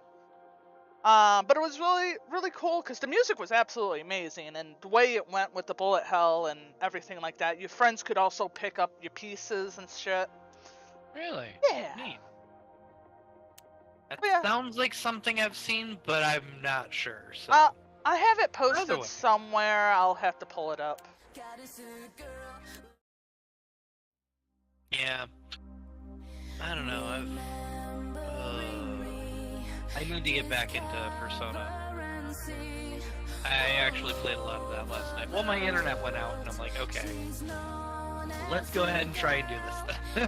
But it was really, really cool because the music was absolutely amazing, and the way it went with the bullet hell and everything like that. Your friends could also pick up your pieces and shit. Really? Yeah. Neat. That Yeah. sounds like something I've seen, but I'm not sure. So. I have it Either posted way. somewhere. I'll have to pull it up. Yeah. I don't know. I need to get back into Persona. I actually played a lot of that last night. Well, my internet went out, and I'm like, okay, let's go ahead and try and do this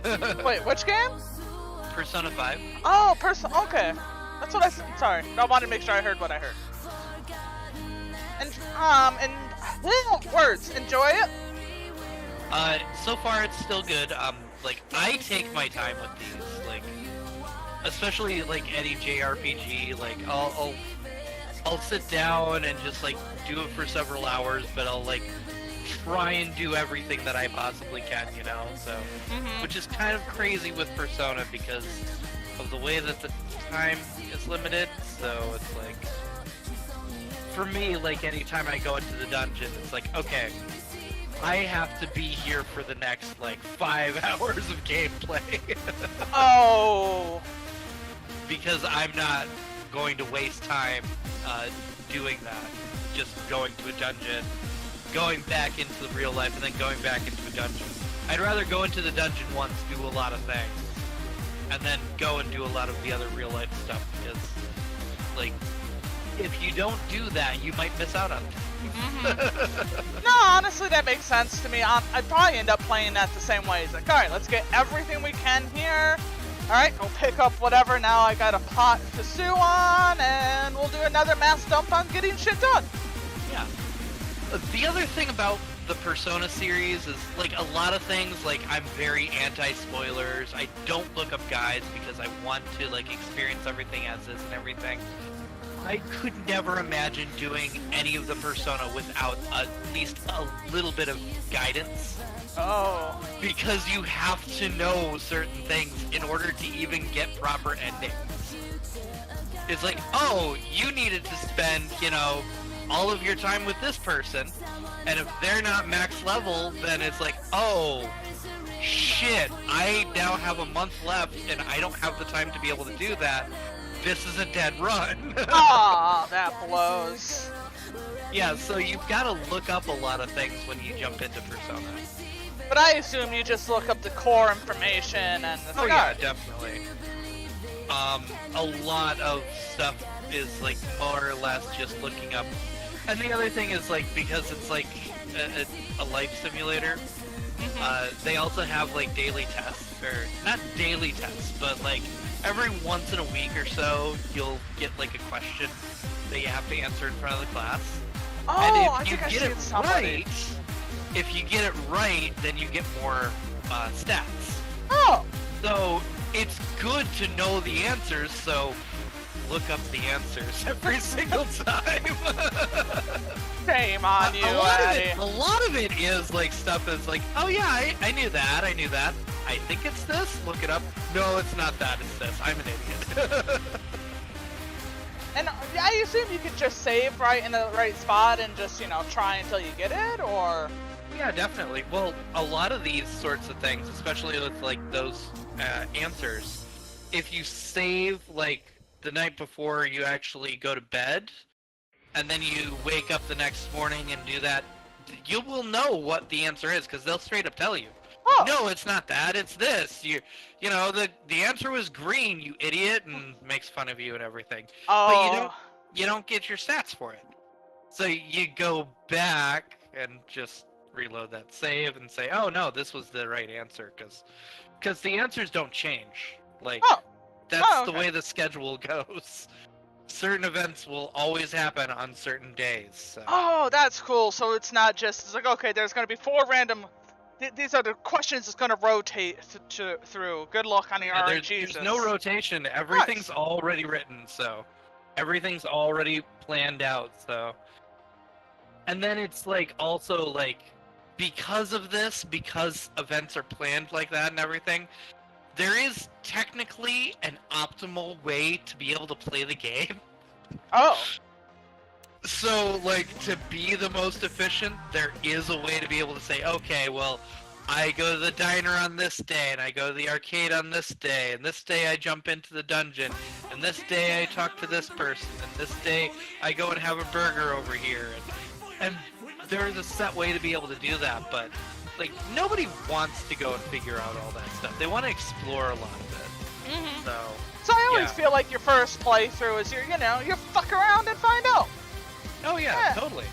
then. Wait, which game? Persona 5. Oh, okay. That's what I said. Sorry, I wanted to make sure I heard what I heard. And words. Enjoy it. So far it's still good. Like I take my time with these, like, especially like any JRPG. Like I'll sit down and just like do it for several hours, but I'll like try and do everything that I possibly can, you know. So, which is kind of crazy with Persona because of the way that the time is limited. So it's like, for me, like anytime I go into the dungeon, it's like, okay, I have to be here for the next like 5 hours of gameplay. Oh. Because I'm not going to waste time doing that. Just going to a dungeon, going back into the real life, and then going back into a dungeon. I'd rather go into the dungeon once, do a lot of things, and then go and do a lot of the other real life stuff, because, like, if you don't do that, you might miss out on things. No, honestly, that makes sense to me. I'd probably end up playing that the same way. It's like, alright, let's get everything we can here. Alright, go pick up whatever. Now I got a pot to sue on, and we'll do another mass dump on getting shit done. Yeah. The other thing about the Persona series is like a lot of things. Like I'm very anti-spoilers. I don't look up guides because I want to like experience everything as is and everything. I could never imagine doing any of the Persona without at least a little bit of guidance. Oh. Because you have to know certain things in order to even get proper endings. It's like, oh, you needed to spend, you know, all of your time with this person, and if they're not max level, then it's like, oh, shit, I now have a month left, and I don't have the time to be able to do that. This is a dead run. Aw, that blows. Yeah, so you've got to look up a lot of things when you jump into Persona. But I assume you just look up the core information and it's Oh like, yeah, "Oh, definitely. A lot of stuff is like more or less just looking up. And the other thing is like because it's like a life simulator, they also have like daily tests, or not daily tests, but like every once in a week or so you'll get like a question that you have to answer in front of the class. Oh, And I if you think I get seen it somebody. right, if you get it right, then you get more stats. Oh, So it's good to know the answers, so look up the answers every single time. shame on you, Eddie. a lot of it is like stuff that's like, oh yeah, I knew that, I think it's this, look it up. No, it's not that, it's this. I'm an idiot. And I assume you could just save right in the right spot and just, you know, try until you get it, or... Yeah, definitely. Well, a lot of these sorts of things, especially with like those answers, if you save like the night before you actually go to bed, and then you wake up the next morning and do that, you will know what the answer is because they'll straight up tell you. Oh, No, it's not that. It's this. You know, the answer was green, you idiot, and makes fun of you and everything. oh. But you don't get your stats for it. So you go back and just reload that save and say, oh no, this was the right answer, because the answers don't change. Like Oh. that's Oh, the okay. way the schedule goes. Certain events will always happen on certain days. So. Oh, that's cool. So it's not just, it's like, okay, there's going to be 4 random... These are the questions that's going to rotate through. Good luck on your Yeah, RNGs. there's no rotation. Everything's already written, so everything's already planned out. So, and then it's like also like because of this, because events are planned like that and everything, there is technically an optimal way to be able to play the game. Oh. So, like, to be the most efficient, there is a way to be able to say, okay, well, I go to the diner on this day, and I go to the arcade on this day, and this day I jump into the dungeon, and this day I talk to this person, and this day I go and have a burger over here, and there is a set way to be able to do that, but, like, nobody wants to go and figure out all that stuff. They want to explore a lot of it, Mm-hmm. so... So I always Yeah. feel like your first playthrough is you fuck around and find out. Oh yeah, Yeah. totally.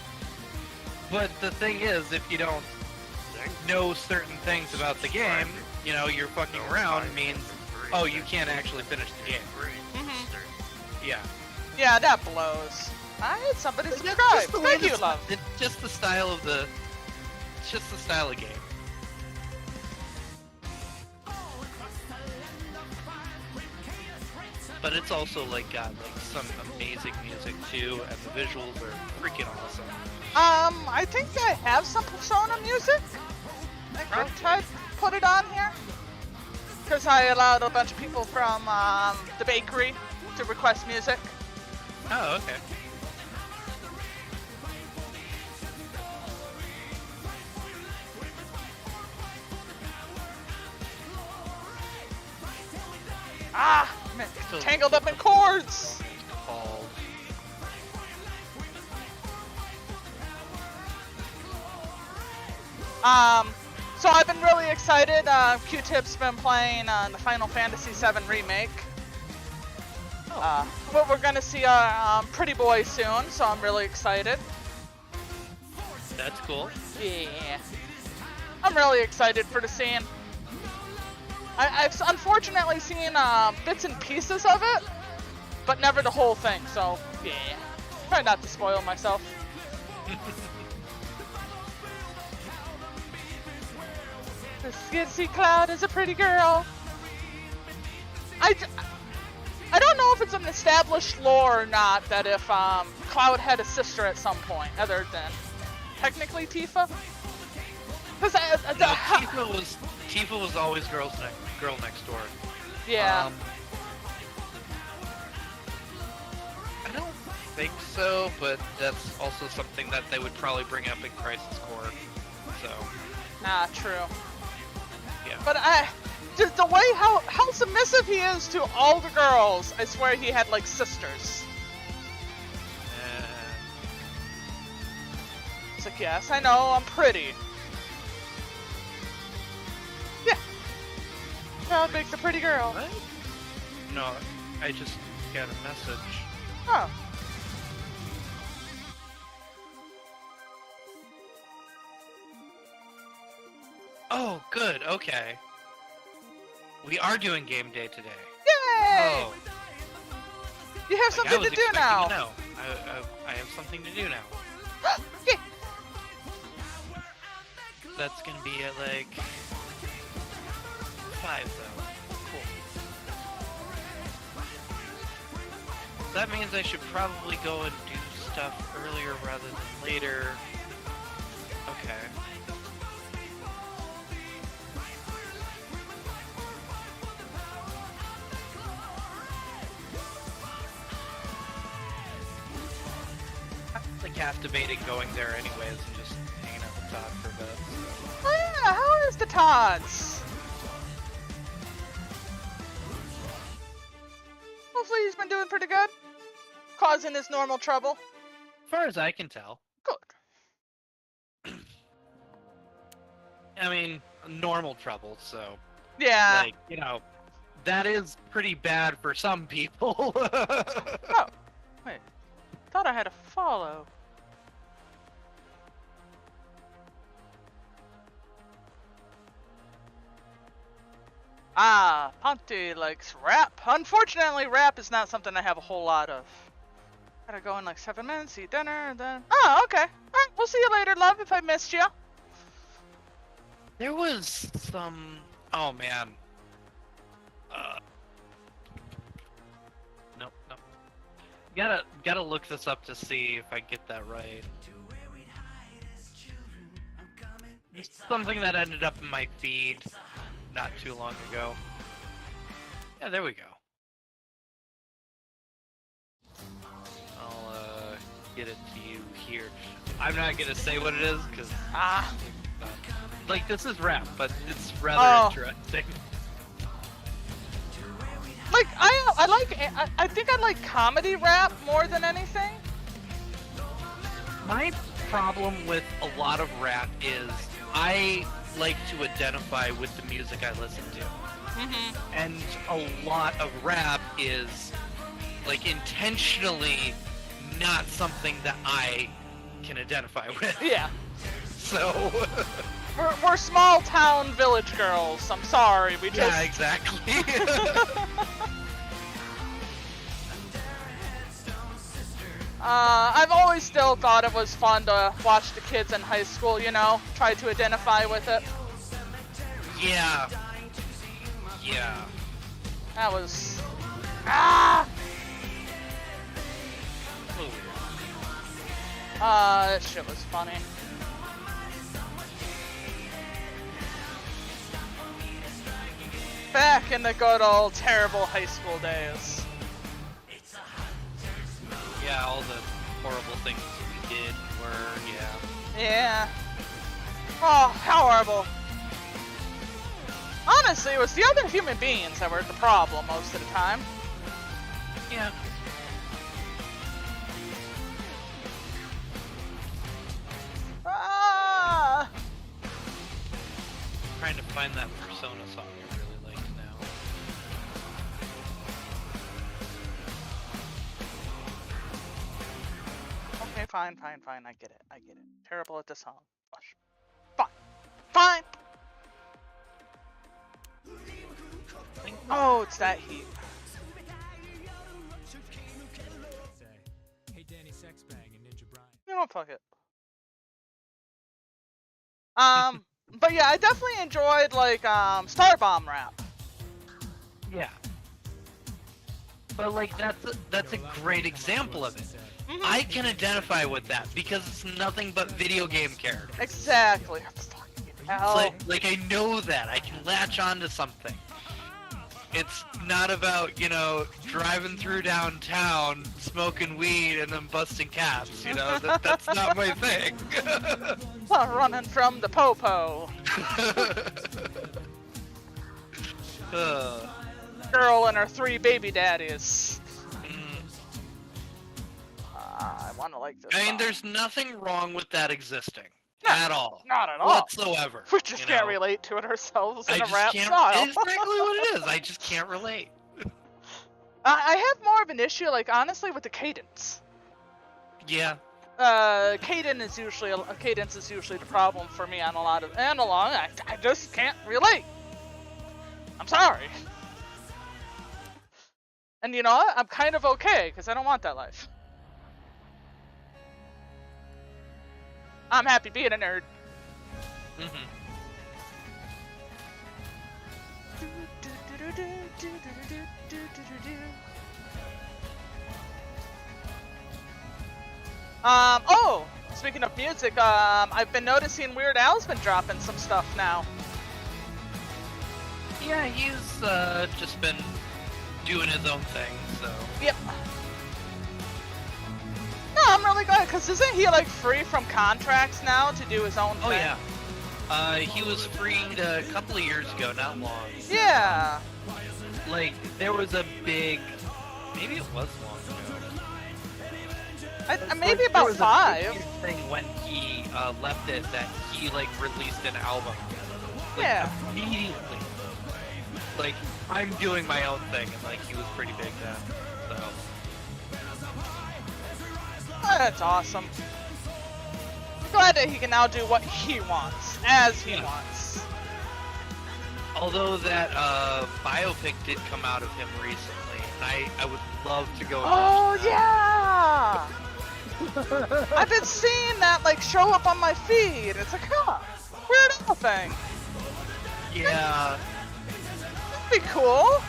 But the thing is, if you don't know certain things about the game, you know, you're fucking around means, oh, you can't actually finish the game. Mm-hmm. Yeah. Yeah, that blows. I had somebody It's subscribe. just the way Thank you, this- love. It's just the style of the. It's just the style of game. But it's also like got like some amazing music too, and the visuals are freaking awesome. I think I have some Persona music. I could try to put it on here. Because I allowed a bunch of people from the bakery to request music. Oh, okay. Ah, man, So- tangled up in chords. Called. So I've been really excited. Q-Tip's been playing the Final Fantasy VII Remake. But we're gonna see Pretty Boy soon, so I'm really excited. That's cool. Yeah. I'm really excited for the scene. I've unfortunately seen bits and pieces of it, but never the whole thing, so yeah. Try not to spoil myself. See Cloud as a pretty girl. I don't know if it's an established lore or not that if Cloud had a sister at some point, other than technically Tifa. Because Tifa was always girl next door. yeah. I don't think so, but that's also something that they would probably bring up in Crisis Core. So, Nah, true. yeah. But just the way how submissive he is to all the girls, I swear he had like sisters. It's like, yes, I know, I'm pretty. Yeah. Cloud makes a pretty girl. What? No, I just got a message. Oh. Oh, good. Okay. We are doing game day today. Yay! Oh, You have like, I something was to do expecting now. to know. I have something to do now. Yeah. That's gonna be at like 5 though. Cool. That means I should probably go and do stuff earlier rather than later. Okay. I'm like half debating going there anyways and just hanging out with Todd for a bit. So. Oh yeah, how is the Tots? Hopefully he's been doing pretty good. Causing his normal trouble. As far as I can tell. Good. I mean, normal trouble, so. Yeah. Like, you know, that is pretty bad for some people. Oh, wait. Thought I had a follow. Ah, Ponte likes rap. Unfortunately, rap is not something I have a whole lot of. Gotta go in like 7 minutes, eat dinner, and then... Oh, okay. Alright, we'll see you later, love, if I missed you. There was some... Oh, man. Nope. Gotta look this up to see if I get that right. It's something that ended up in my feed not too long ago. Yeah, there we go. I'll get it to you here. I'm not gonna say what it is because like this is rap, but it's rather interesting. Like, I think I like comedy rap more than anything. My problem with a lot of rap is I like to identify with the music I listen to. Mm-hmm. And a lot of rap is like intentionally not something that I can identify with. Yeah. So We're small town village girls. I'm sorry. We just... yeah, exactly. I've always still thought it was fun to watch the kids in high school, you know, try to identify with it. Yeah. That was... A little weird. That shit was funny. Back in the good old terrible high school days. Yeah, all the horrible things we did were, yeah. Yeah. Oh, how horrible. Honestly, it was the other human beings that were the problem most of the time. Yeah. Ah! Trying to find that Persona song I really like now. Okay, fine. I get it. Terrible at the song. Gosh. Fine. Oh, it's that heat. Say, hey Danny Sexbang and Ninja Brian. You know, fuck it. But yeah, I definitely enjoyed like Starbomb rap. Yeah. But like that's a great example of it. Mhm. I can identify with that because it's nothing but video game characters. Exactly. Fucking hell. Like I know that. I can latch onto something. It's not about, you know, driving through downtown, smoking weed, and then busting caps, you know? That's not my thing. Running from the popo. Girl and her 3 baby daddies. I want to like this I mean, song. there's nothing wrong with that existing. No, At all. Not at all. Whatsoever. We just you can't know? relate to it ourselves I in a just rap can't. style. It's exactly what it is. I just can't relate. I have more of an issue, like, honestly, with the cadence. Yeah. Cadence is usually the problem for me on a lot of analog. I just can't relate. I'm sorry. And you know what? I'm kind of okay, because I don't want that life. I'm happy being a nerd. Mm-hmm. Oh! Speaking of music, I've been noticing Weird Al's been dropping some stuff now. Yeah, he's just been doing his own thing, so. Yep. No, I'm really glad, because isn't he, like, free from contracts now to do his own thing? Oh yeah. He was freed a couple of years ago, not long. Yeah. Like, there was a big, maybe it was long ago. Maybe There about was a 5. big thing when he left it that he like released an album. Like, Yeah. Immediately. Like, I'm doing my own thing, and like he was pretty big then. So. That's awesome. I'm glad that he can now do what he wants, as he Yeah. wants. Although that biopic did come out of him recently, and I would love to go. Oh, watch that. yeah! I've been seeing that, like, show up on my feed. It's like, huh, Weird Al thing. Yeah. That'd be cool.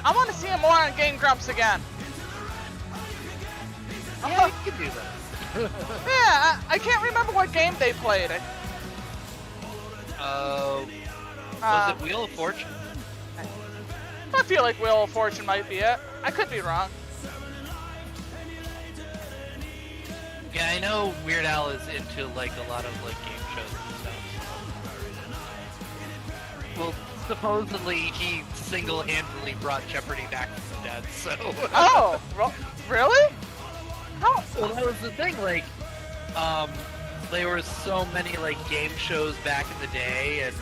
I want to see him more on Game Grumps again. Yeah, you could do that. Yeah, I can't remember what game they played. Was it Wheel of Fortune? I feel like Wheel of Fortune might be it. I could be wrong. Yeah, I know Weird Al is into like a lot of like game shows and stuff. Well, supposedly he single-handedly brought Jeopardy back from the dead. So. Oh, really? How? Well, that was the thing. Like, there were so many like game shows back in the day, and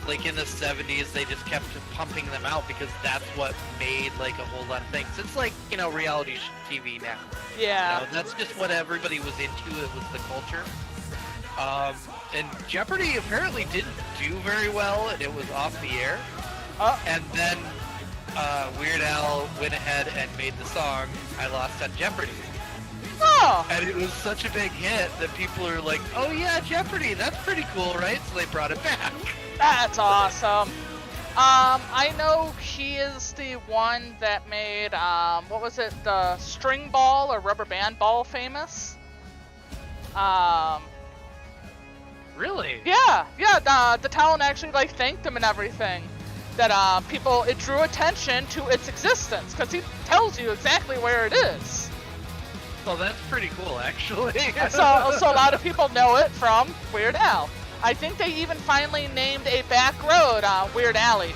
like in the 70s, they just kept pumping them out because that's what made like a whole lot of things. It's like, you know, reality TV now. Yeah. You know, that's just what everybody was into. It was the culture. And Jeopardy apparently didn't do very well, and it was off the air. Oh. And then Weird Al went ahead and made the song "I Lost on Jeopardy," Oh. and it was such a big hit that people are like, "Oh yeah, Jeopardy, that's pretty cool, right?" So they brought it back. That's awesome. I know he is the one that made, what was it, the string ball or rubber band ball famous? Really? Yeah, the town actually, like, thanked him and everything. That, people, it drew attention to its existence, because he tells you exactly where it is. Well, that's pretty cool, actually. So a lot of people know it from Weird Al. I think they even finally named a back road, Weird Alley.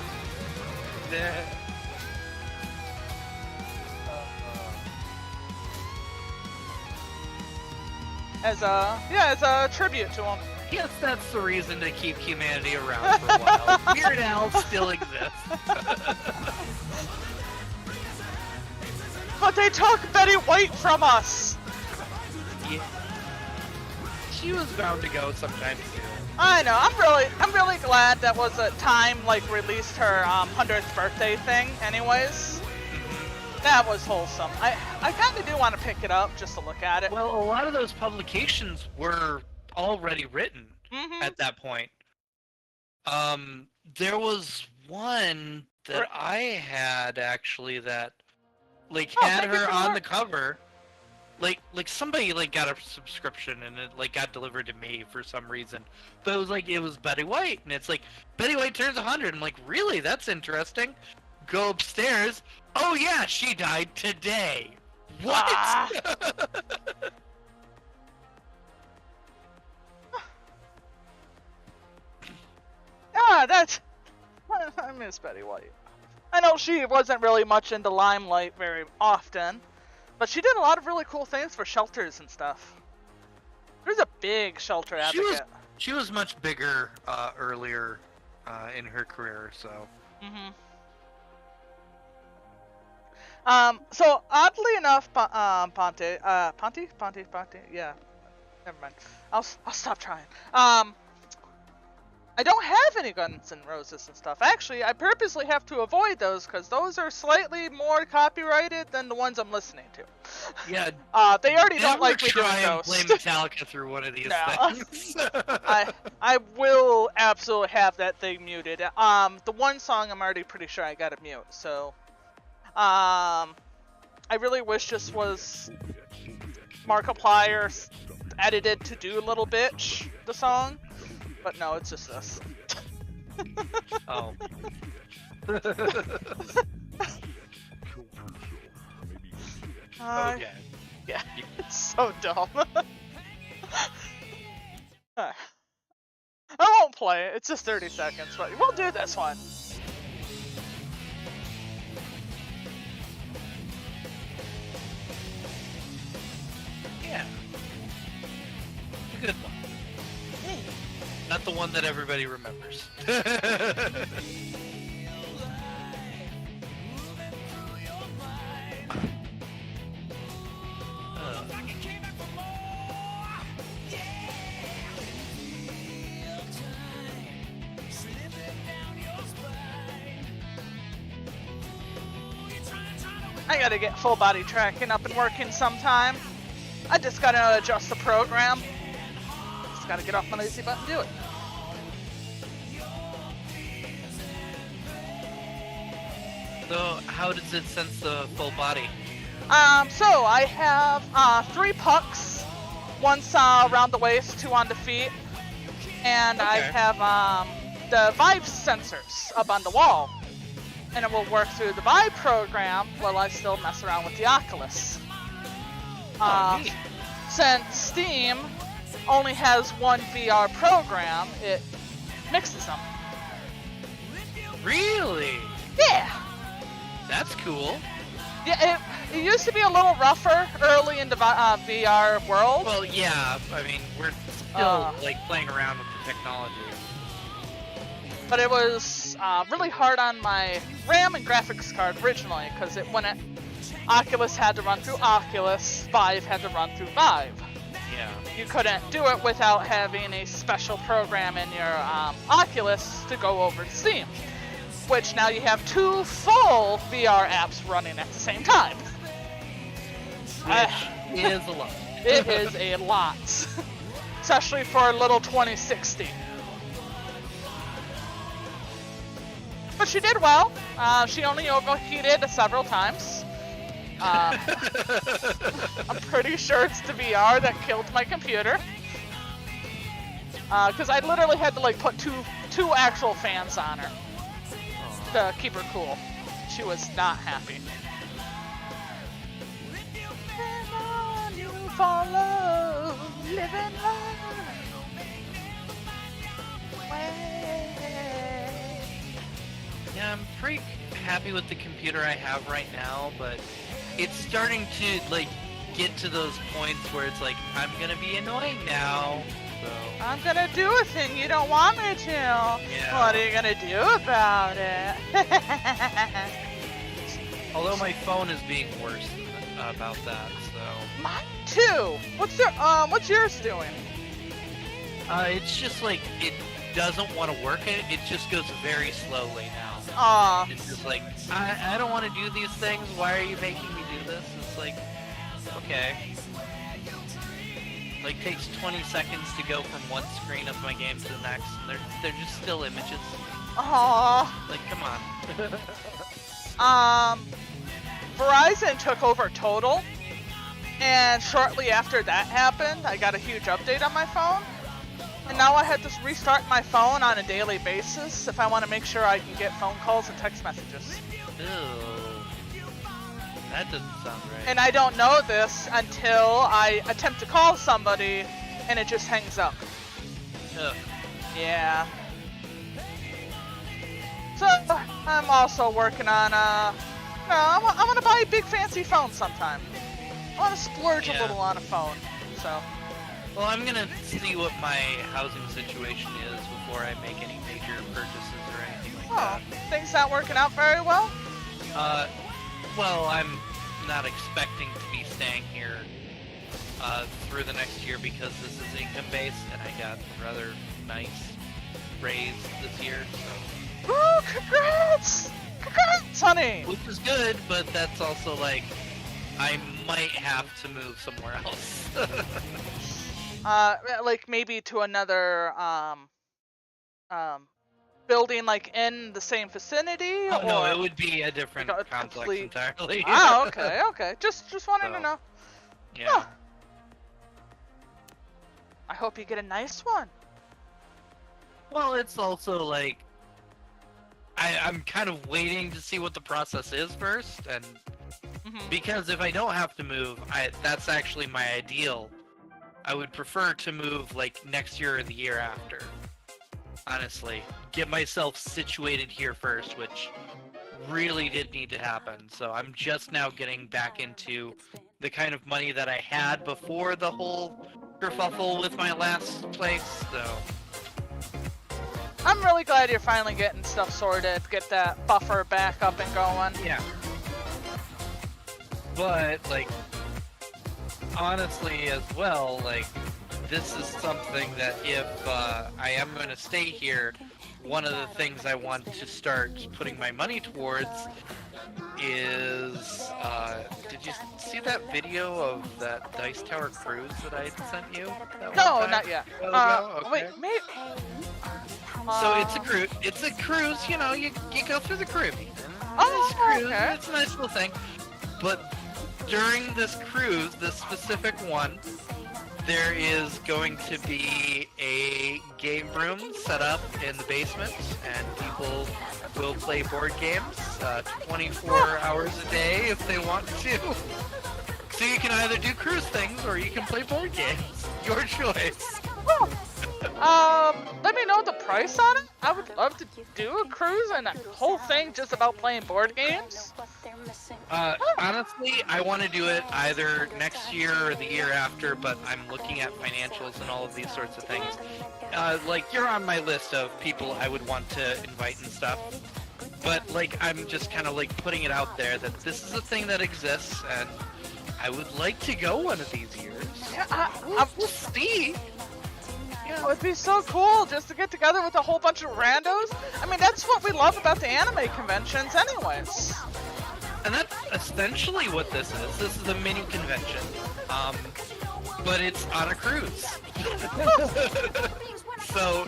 As a tribute to him. Yes, that's the reason to keep humanity around for a while. Weird Al still exists. But they took Betty White from us. Yeah. She was bound to go sometime soon. I know. I'm really glad that was a Time like released her 100th birthday thing. Anyways, that was wholesome. I kind of do want to pick it up just to look at it. Well, a lot of those publications were already written Mm-hmm. at that point. There was one that I had actually that like Oh, had thank you her for the on the work. cover. Like somebody like got a subscription and it like got delivered to me for some reason. But it was Betty White and it's like Betty White turns 100. I'm like, really? That's interesting. Go upstairs. Oh yeah, she died today. What? Ah. That's. I miss Betty White. I know she wasn't really much into limelight very often, but she did a lot of really cool things for shelters and stuff. There's a big shelter advocate. She was much bigger earlier in her career, so. Mm-hmm. So oddly enough, Ponte, yeah, never mind. I'll stop trying. I don't have any Guns N' Roses and stuff. Actually, I purposely have to avoid those because those are slightly more copyrighted than the ones I'm listening to. Yeah. They already don't like me doing try and those. play Metallica through one of these No. things. I will absolutely have that thing muted. The one song I'm already pretty sure I gotta mute. So, I really wish this was Markiplier edited to do Little Bitch, the song. But no, it's just this. Oh. Okay. Yeah, it's so dumb. I won't play it. It's just 30 seconds, but we'll do this one. Yeah. It's a good one. Not the one that everybody remembers. I gotta get full body tracking up and working sometime. I just gotta adjust the program. Just gotta get off my lazy butt and do it. So, how does it sense the full body? So I have 3 pucks. One's around the waist, 2 on the feet. And I Okay. have the Vive sensors up on the wall. And it will work through the Vive program while I still mess around with the Oculus. Neat. Since Steam only has one VR program, it mixes them. Really? Yeah! That's cool. Yeah, it used to be a little rougher early in the VR world. Well, yeah. I mean, we're still like playing around with the technology. But it was really hard on my RAM and graphics card originally, because Oculus had to run through Oculus, Vive had to run through Vive. Yeah. You couldn't do it without having a special program in your Oculus to go over to Steam. Which now you have 2 full VR apps running at the same time. Which is a lot. It is a lot. Especially for a little 2060. But she did well. She only overheated several times. I'm pretty sure it's the VR that killed my computer. Because I literally had to like put two actual fans on her to keep her cool. She was not happy. You follow, living Yeah, I'm pretty happy with the computer I have right now, but it's starting to like get to those points where it's like I'm gonna be annoying now. So I'm gonna do a thing you don't want me to. Yeah. What are you gonna do about it? although my phone is being worse about that, so Mine too. What's yours doing? it's just like it doesn't want to work. It just goes very slowly now. It's just like I don't want to do these things. Why are you making me do this? It's like okay. Like takes 20 seconds to go from one screen of my game to the next, and they're just still images. Aww. Like, come on. Verizon took over Total, and shortly after that happened, I got a huge update on my phone. And now I had to restart my phone on a daily basis if I want to make sure I can get phone calls and text messages. Ew. That doesn't sound right. And I don't know this until I attempt to call somebody and it just hangs up. Ugh. Yeah. So I'm also working on I want to buy a big fancy phone sometime. I want to splurge a Yeah. little on a phone. So Well, I'm gonna see what my housing situation is before I make any major purchases or anything like oh, things not working out very well. that. Well, I'm not expecting to be staying here through the next year because this is income based, and I got a rather nice raise this year, so. Woo! Congrats! Congrats, honey! Which is good, but that's also like I might have to move somewhere else. Like maybe to another building, like in the same vicinity, Oh or no, it would be a different Like a complex complete- entirely. Oh, okay, okay. Just wanted to So. know. Yeah. Huh. I hope you get a nice one. Well, it's also like I'm kind of waiting to see what the process is first, and Mhm. because if I don't have to move, that's actually my ideal. I would prefer to move like next year or the year after. Honestly, get myself situated here first, which really did need to happen. So I'm just now getting back into the kind of money that I had before the whole kerfuffle with my last place. So I'm really glad you're finally getting stuff sorted. Get that buffer back up and going. yeah. But like, honestly, as well, like, this is something that if I am going to stay here, one of the things I want to start putting my money towards is, did you see that video of that Dice Tower cruise that I sent you? that No, one time? not yet. Oh, no? Okay. Wait, maybe. So it's a cruise. It's a cruise. You know, you go through the Caribbean. Oh, It's a cruise. okay. It's a nice little thing. But during this cruise, this specific one, there is going to be a game room set up in the basement, and people will play board games 24 hours a day if they want to. So you can either do cruise things or you can play board games. Your choice. Let me know the price on it. I would love to do a cruise and a whole thing just about playing board games. Honestly, I want to do it either next year or the year after, but I'm looking at financials and all of these sorts of things. Like, you're on my list of people I would want to invite and stuff. But, like, I'm just kind of, like, putting it out there that this is a thing that exists, and I would like to go one of these years. Yeah, We'll see. it would be so cool just to get together with a whole bunch of randos. I mean, that's what we love about the anime conventions anyways. And that's essentially what this is. This is a mini convention. But it's on a cruise. So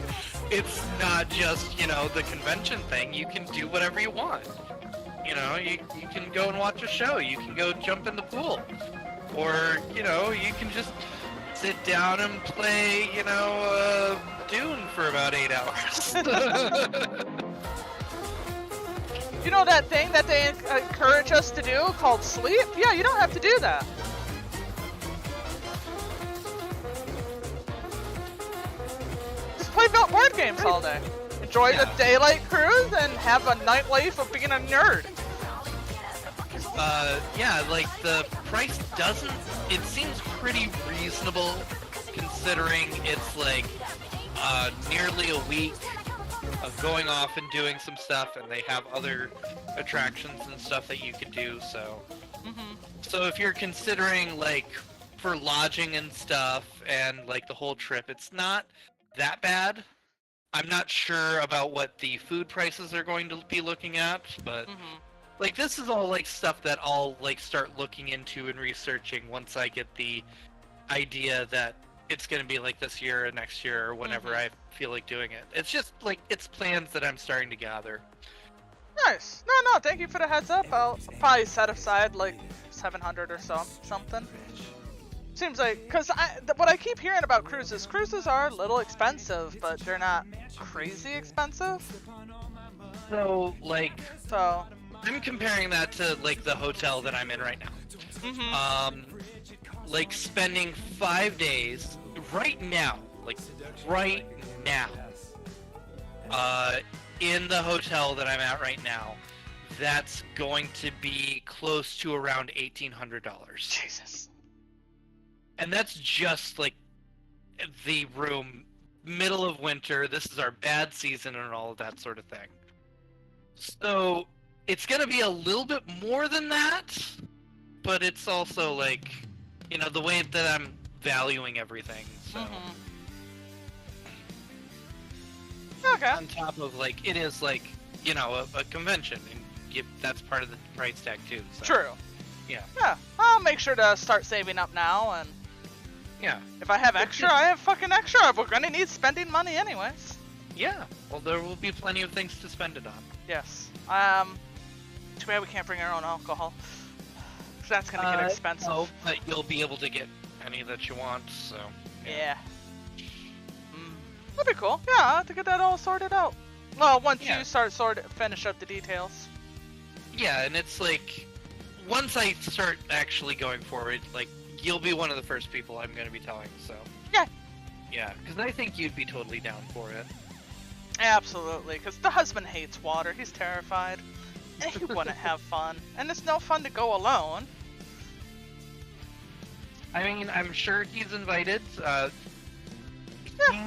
it's not just, you know, the convention thing. You can do whatever you want. You know, you can go and watch a show. You can go jump in the pool. Or, you know, you can just sit down and play, you know, Dune for about 8 hours. You know that thing that they encourage us to do called sleep? Yeah, you don't have to do that. Just play board games all day. Enjoy the Yeah. daylight cruise and have a nightlife of being a nerd. Yeah, like the price doesn't, it seems pretty reasonable considering it's like nearly a week of going off and doing some stuff, and they have other attractions and stuff that you can do, so. So if you're considering like for lodging and stuff and like the whole trip, it's not that bad. I'm not sure about what the food prices are going to be looking at, but like this is all like stuff that I'll like start looking into and researching once I get the idea that it's gonna be like this year or next year or whenever I feel like doing it. It's just like it's plans that I'm starting to gather. Nice. No, thank you for the heads up. I'll probably set aside like 700 or something. Seems like, because what I keep hearing about cruises are a little expensive, but they're not crazy expensive. So like, So, I'm comparing that to like the hotel that I'm in right now. Like spending 5 days right now, in the hotel that I'm at right now, that's going to be close to around $1,800. Jesus. And that's just like the room, middle of winter. This is our bad season and all of that sort of thing. So it's gonna be a little bit more than that, but it's also like, you know, the way that I'm valuing everything. So Okay. on top of like, it is like, you know, a convention, and that's part of the price tag too. So. True. Yeah. Yeah. I'll make sure to start saving up now, and Yeah. if I have extra, I have fucking extra. We're gonna need spending money anyways. Yeah. Well, there will be plenty of things to spend it on. Yes. Too bad we can't bring our own alcohol. That's gonna get expensive. No, but you'll be able to get any that you want. So. Yeah. That'd be cool. Yeah, I'll have to get that all sorted out. Well, once Yeah. you finish up the details. Yeah, and it's like, once I start actually going forward, like, you'll be one of the first people I'm going to be telling, so. Yeah. Yeah, because I think you'd be totally down for it. Absolutely, because the husband hates water. He's terrified. And he wouldn't have fun. And it's no fun to go alone. I mean, I'm sure he's invited. He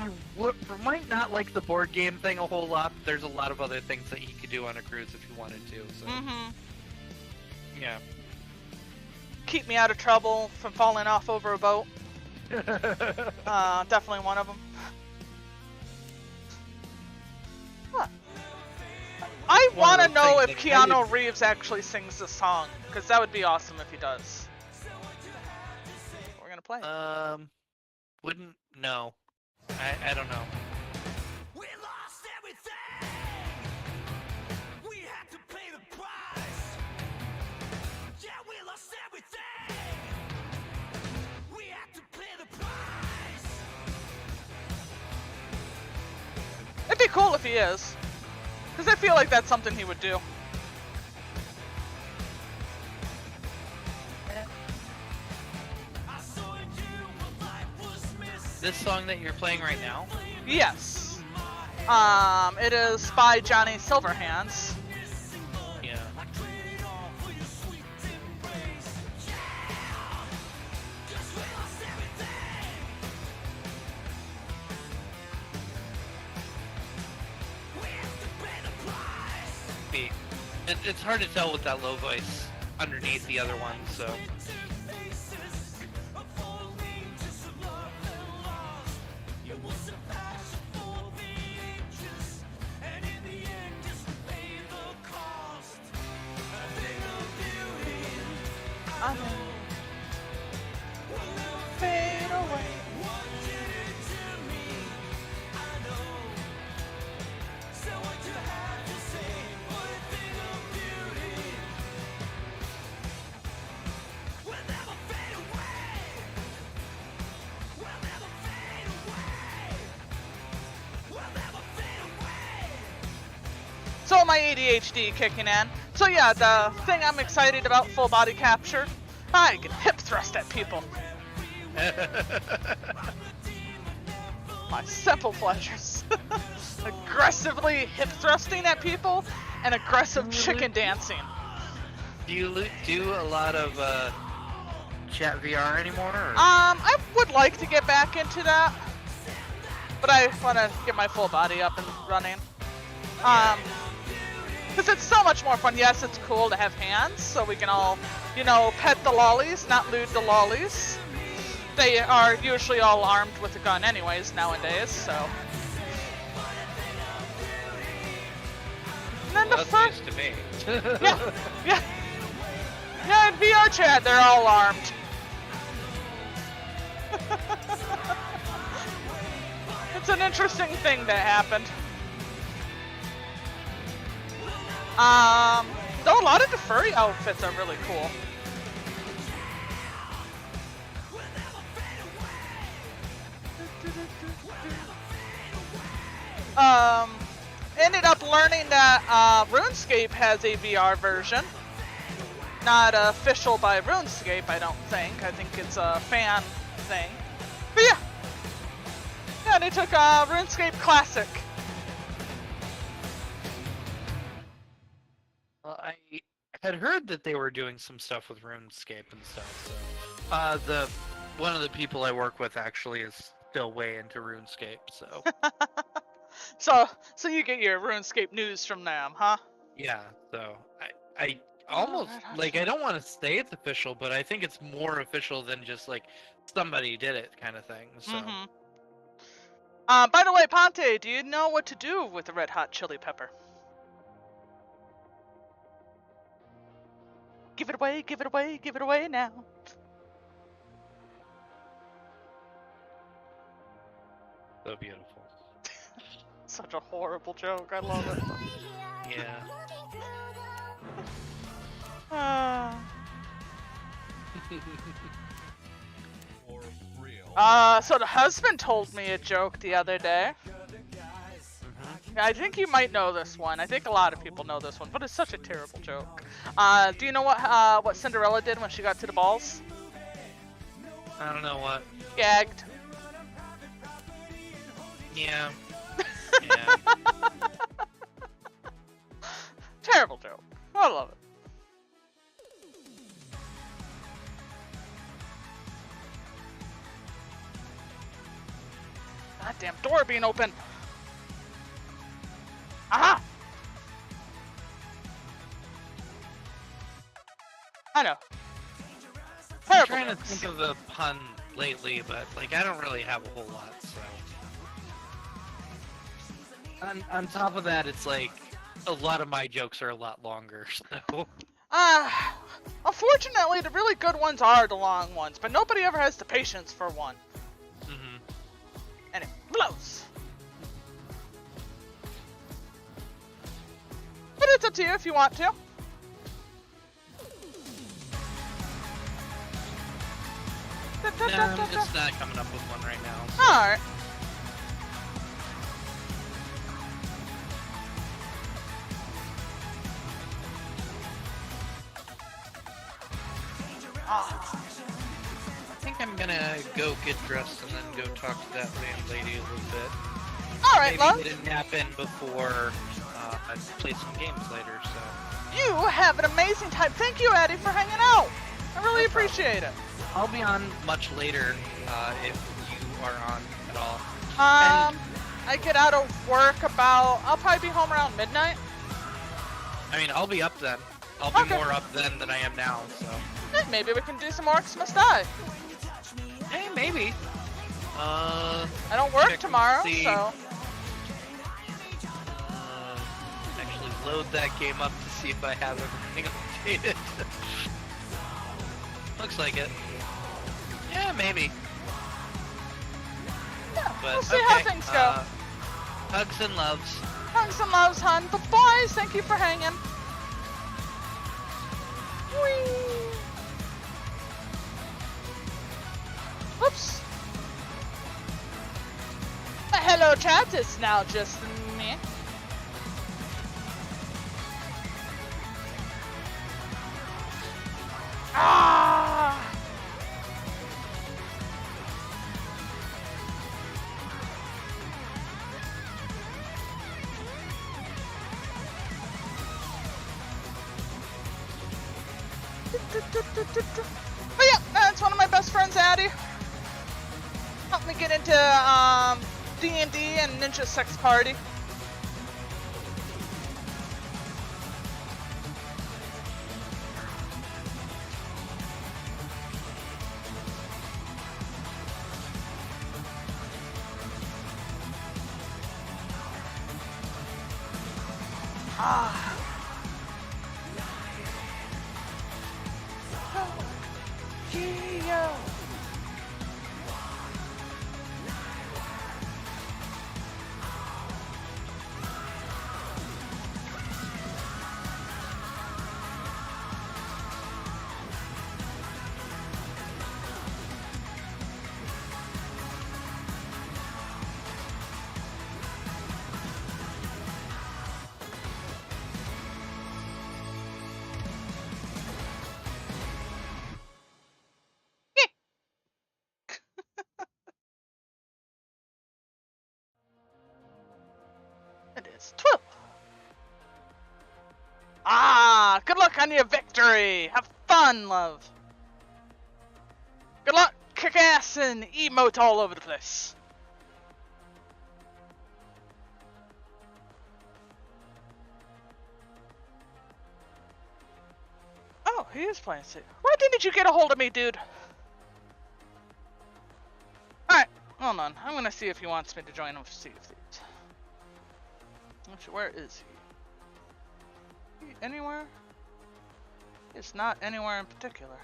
might not like the board game thing a whole lot, but there's a lot of other things that he could do on a cruise if he wanted to, so. Yeah. Keep me out of trouble from falling off over a boat. Definitely one of them. Huh. I One want of to those know if things that I Keanu did- Reeves actually sings the song, because that would be awesome if he does. We're gonna play it. Wouldn't, no. I don't know. We lost everything. We had to pay the price. Yeah, we lost everything. We had to pay the price. It'd be cool if he is, because I feel like that's something he would do. I saw you when life was missing. This song that you're playing right now, Yes. It is by Johnny Silverhands. yeah. Trade all for your sweet embrace. Yeah, 'cause we lost everything. We have to pay the price. It's hard to tell with that low voice underneath the other one, so. Fade away. So my ADHD kicking in. So yeah, the thing I'm excited about full body capture, I can hip thrust at people. My simple pleasures. Aggressively hip thrusting at people and aggressive chicken dancing. Do you do a lot of chat VR anymore? Or? I would like to get back into that, but I want to get my full body up and running. Because it's so much more fun. Yes, it's cool to have hands, so we can all, you know, pet the lollies, not loot the lollies. They are usually all armed with a gun anyways nowadays, so. And then Well, the that's first, news to me. yeah. Yeah, in VR chat, they're all armed. It's an interesting thing that happened. Though a lot of the furry outfits are really cool. Ended up learning that RuneScape has a VR version. Not official by RuneScape, I don't think. I think it's a fan thing. But yeah. Yeah, they took RuneScape Classic. Well, I had heard that they were doing some stuff with RuneScape and stuff. So, one of the people I work with actually is still way into RuneScape. So, So you get your RuneScape news from them, huh? yeah. So I almost like I don't want to say it's official, but I think it's more official than just like somebody did it kind of thing. So. Mm-hmm. By the way, Ponte, do you know what to do with the red hot chili pepper? Give it away, give it away, give it away now. So beautiful. Such a horrible joke. I love it. Yeah. For real. So the husband told me a joke the other day. I think you might know this one. I think a lot of people know this one, but it's such a terrible joke. Do you know what Cinderella did when she got to the balls? I don't know what. Gagged. Yeah. Yeah. Terrible joke. I love it. Goddamn door being open. Aha! I know. I'm Terrible trying to jokes. think of a pun lately, but like I don't really have a whole lot. So. On top of that, it's like a lot of my jokes are a lot longer. So. Unfortunately, the really good ones are the long ones, but nobody ever has the patience for one. Mm-hmm. And it blows. But it's up to you if you want to. No, I'm just not coming up with one right now. So. Alright. I think I'm gonna go get dressed and then go talk to that landlady a little bit. Alright, Maybe love. get a nap in before I play some games later. So You have an amazing time. Thank you, Eddie, for hanging out. I really appreciate it. I'll be on much later if you are on at all. I get out of work about, I'll probably be home around midnight. I mean, I'll be up then. I'll be Okay. more up then than I am now. So Maybe we can do some more Xmas Die. hey, maybe. I don't work Check and tomorrow, see. so. Actually load that game up to see if I have everything updated. Looks like it. Yeah, maybe. Yeah, But we'll see okay, how things go. Hugs and loves. Hugs and loves, hun. But boys, thank you for hanging. Whee! Oops. Hello, chat. It's now just me. Ah! But yeah, that's one of my best friends, Addie. Helped me get into D&D and Ninja Sex Party. Ah. Yeah. is 12. Ah, good luck on your victory. Have fun, love. Good luck, kick ass, and emote all over the place. Oh, he is playing Sea. Why didn't you get a hold of me, dude? Alright, hold on. I'm gonna see if he wants me to join him for Sea of Thieves. Actually, where is he? Anywhere? It's not anywhere in particular.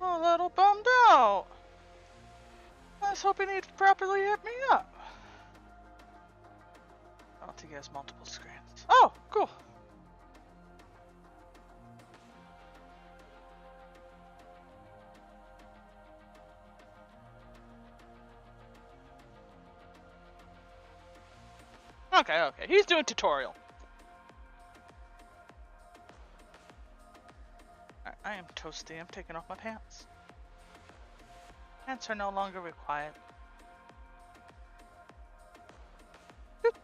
I'm a little bummed out. I was hoping he'd properly hit me up. I don't think he has multiple screens. Oh, cool. Okay. He's doing tutorial. I am toasty. I'm taking off my pants. Pants are no longer required. Boop.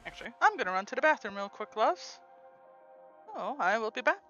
Actually, I'm gonna run to the bathroom real quick, loves. Oh, I will be back.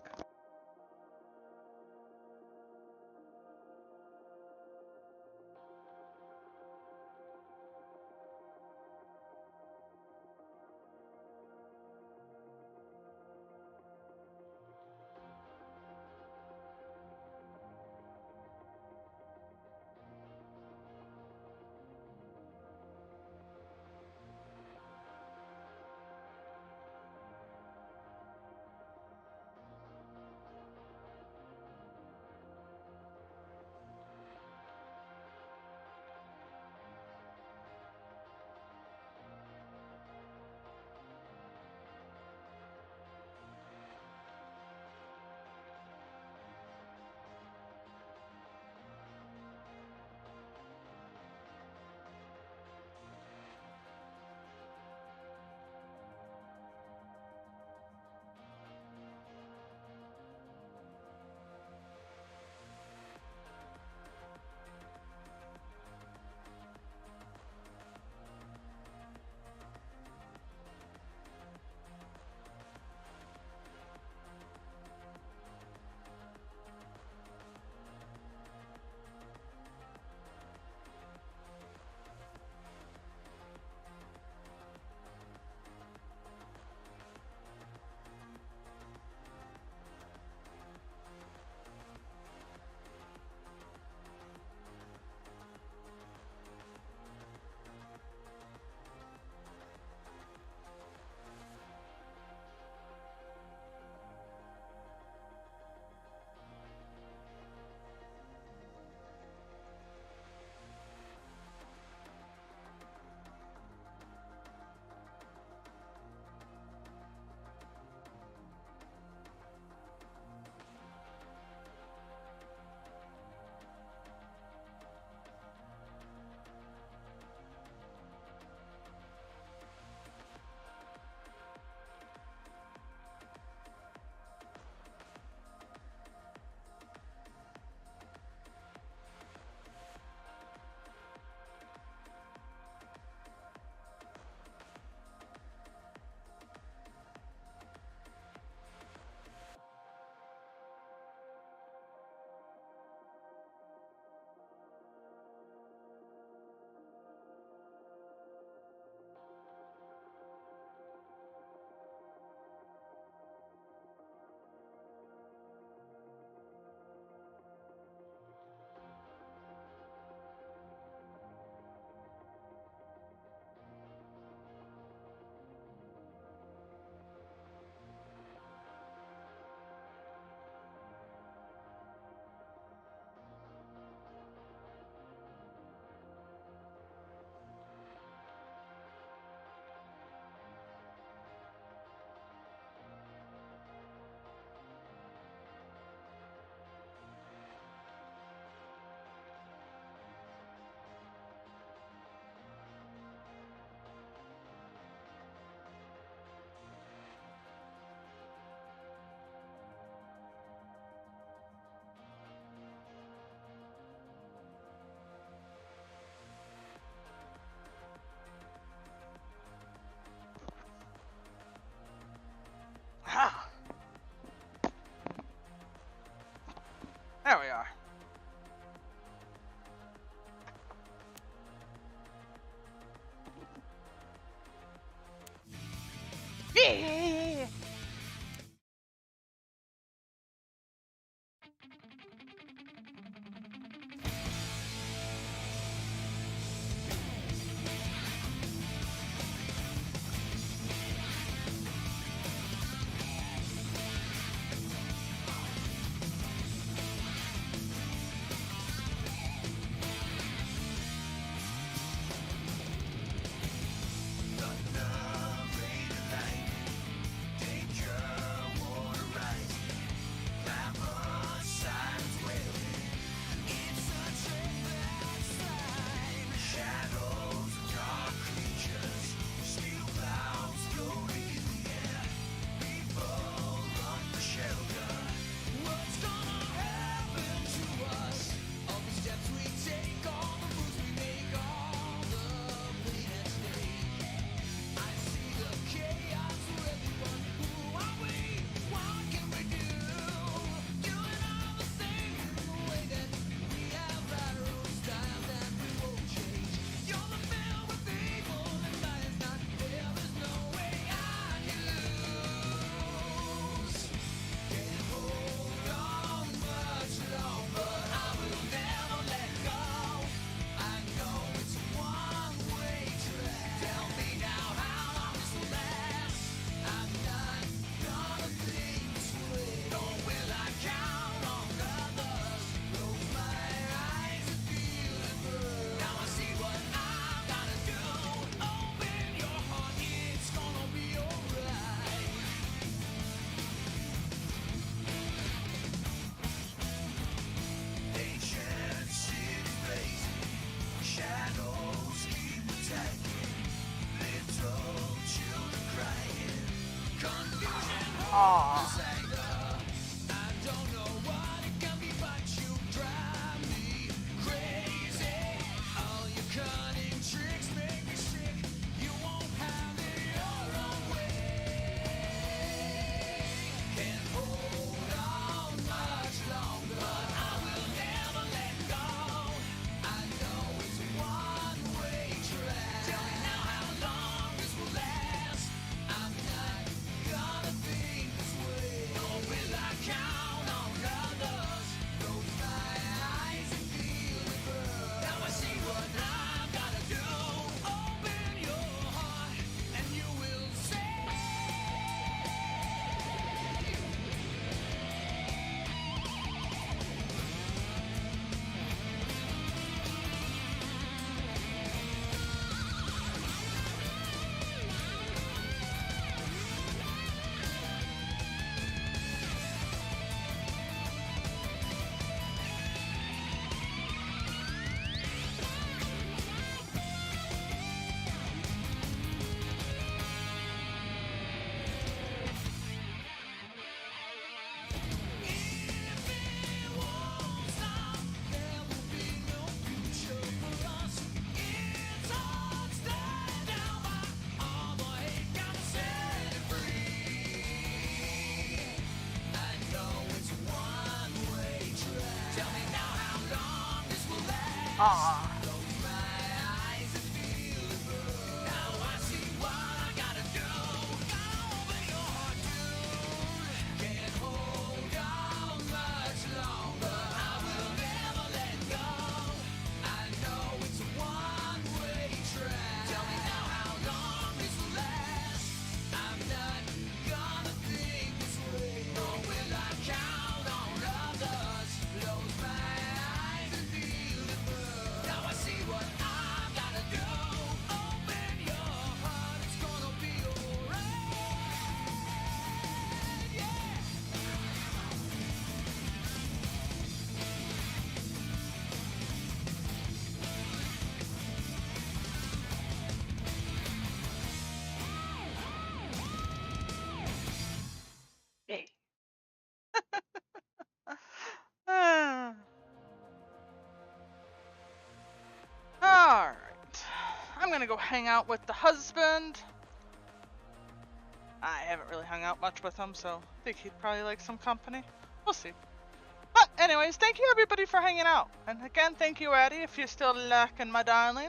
Yay! Aww. Aww. Yay. Alright. I'm gonna go hang out with the husband. I haven't really hung out much with him, so I think he'd probably like some company. We'll see. But anyways, thank you everybody for hanging out. And again, thank you, Addie, if you're still lurking, my darling.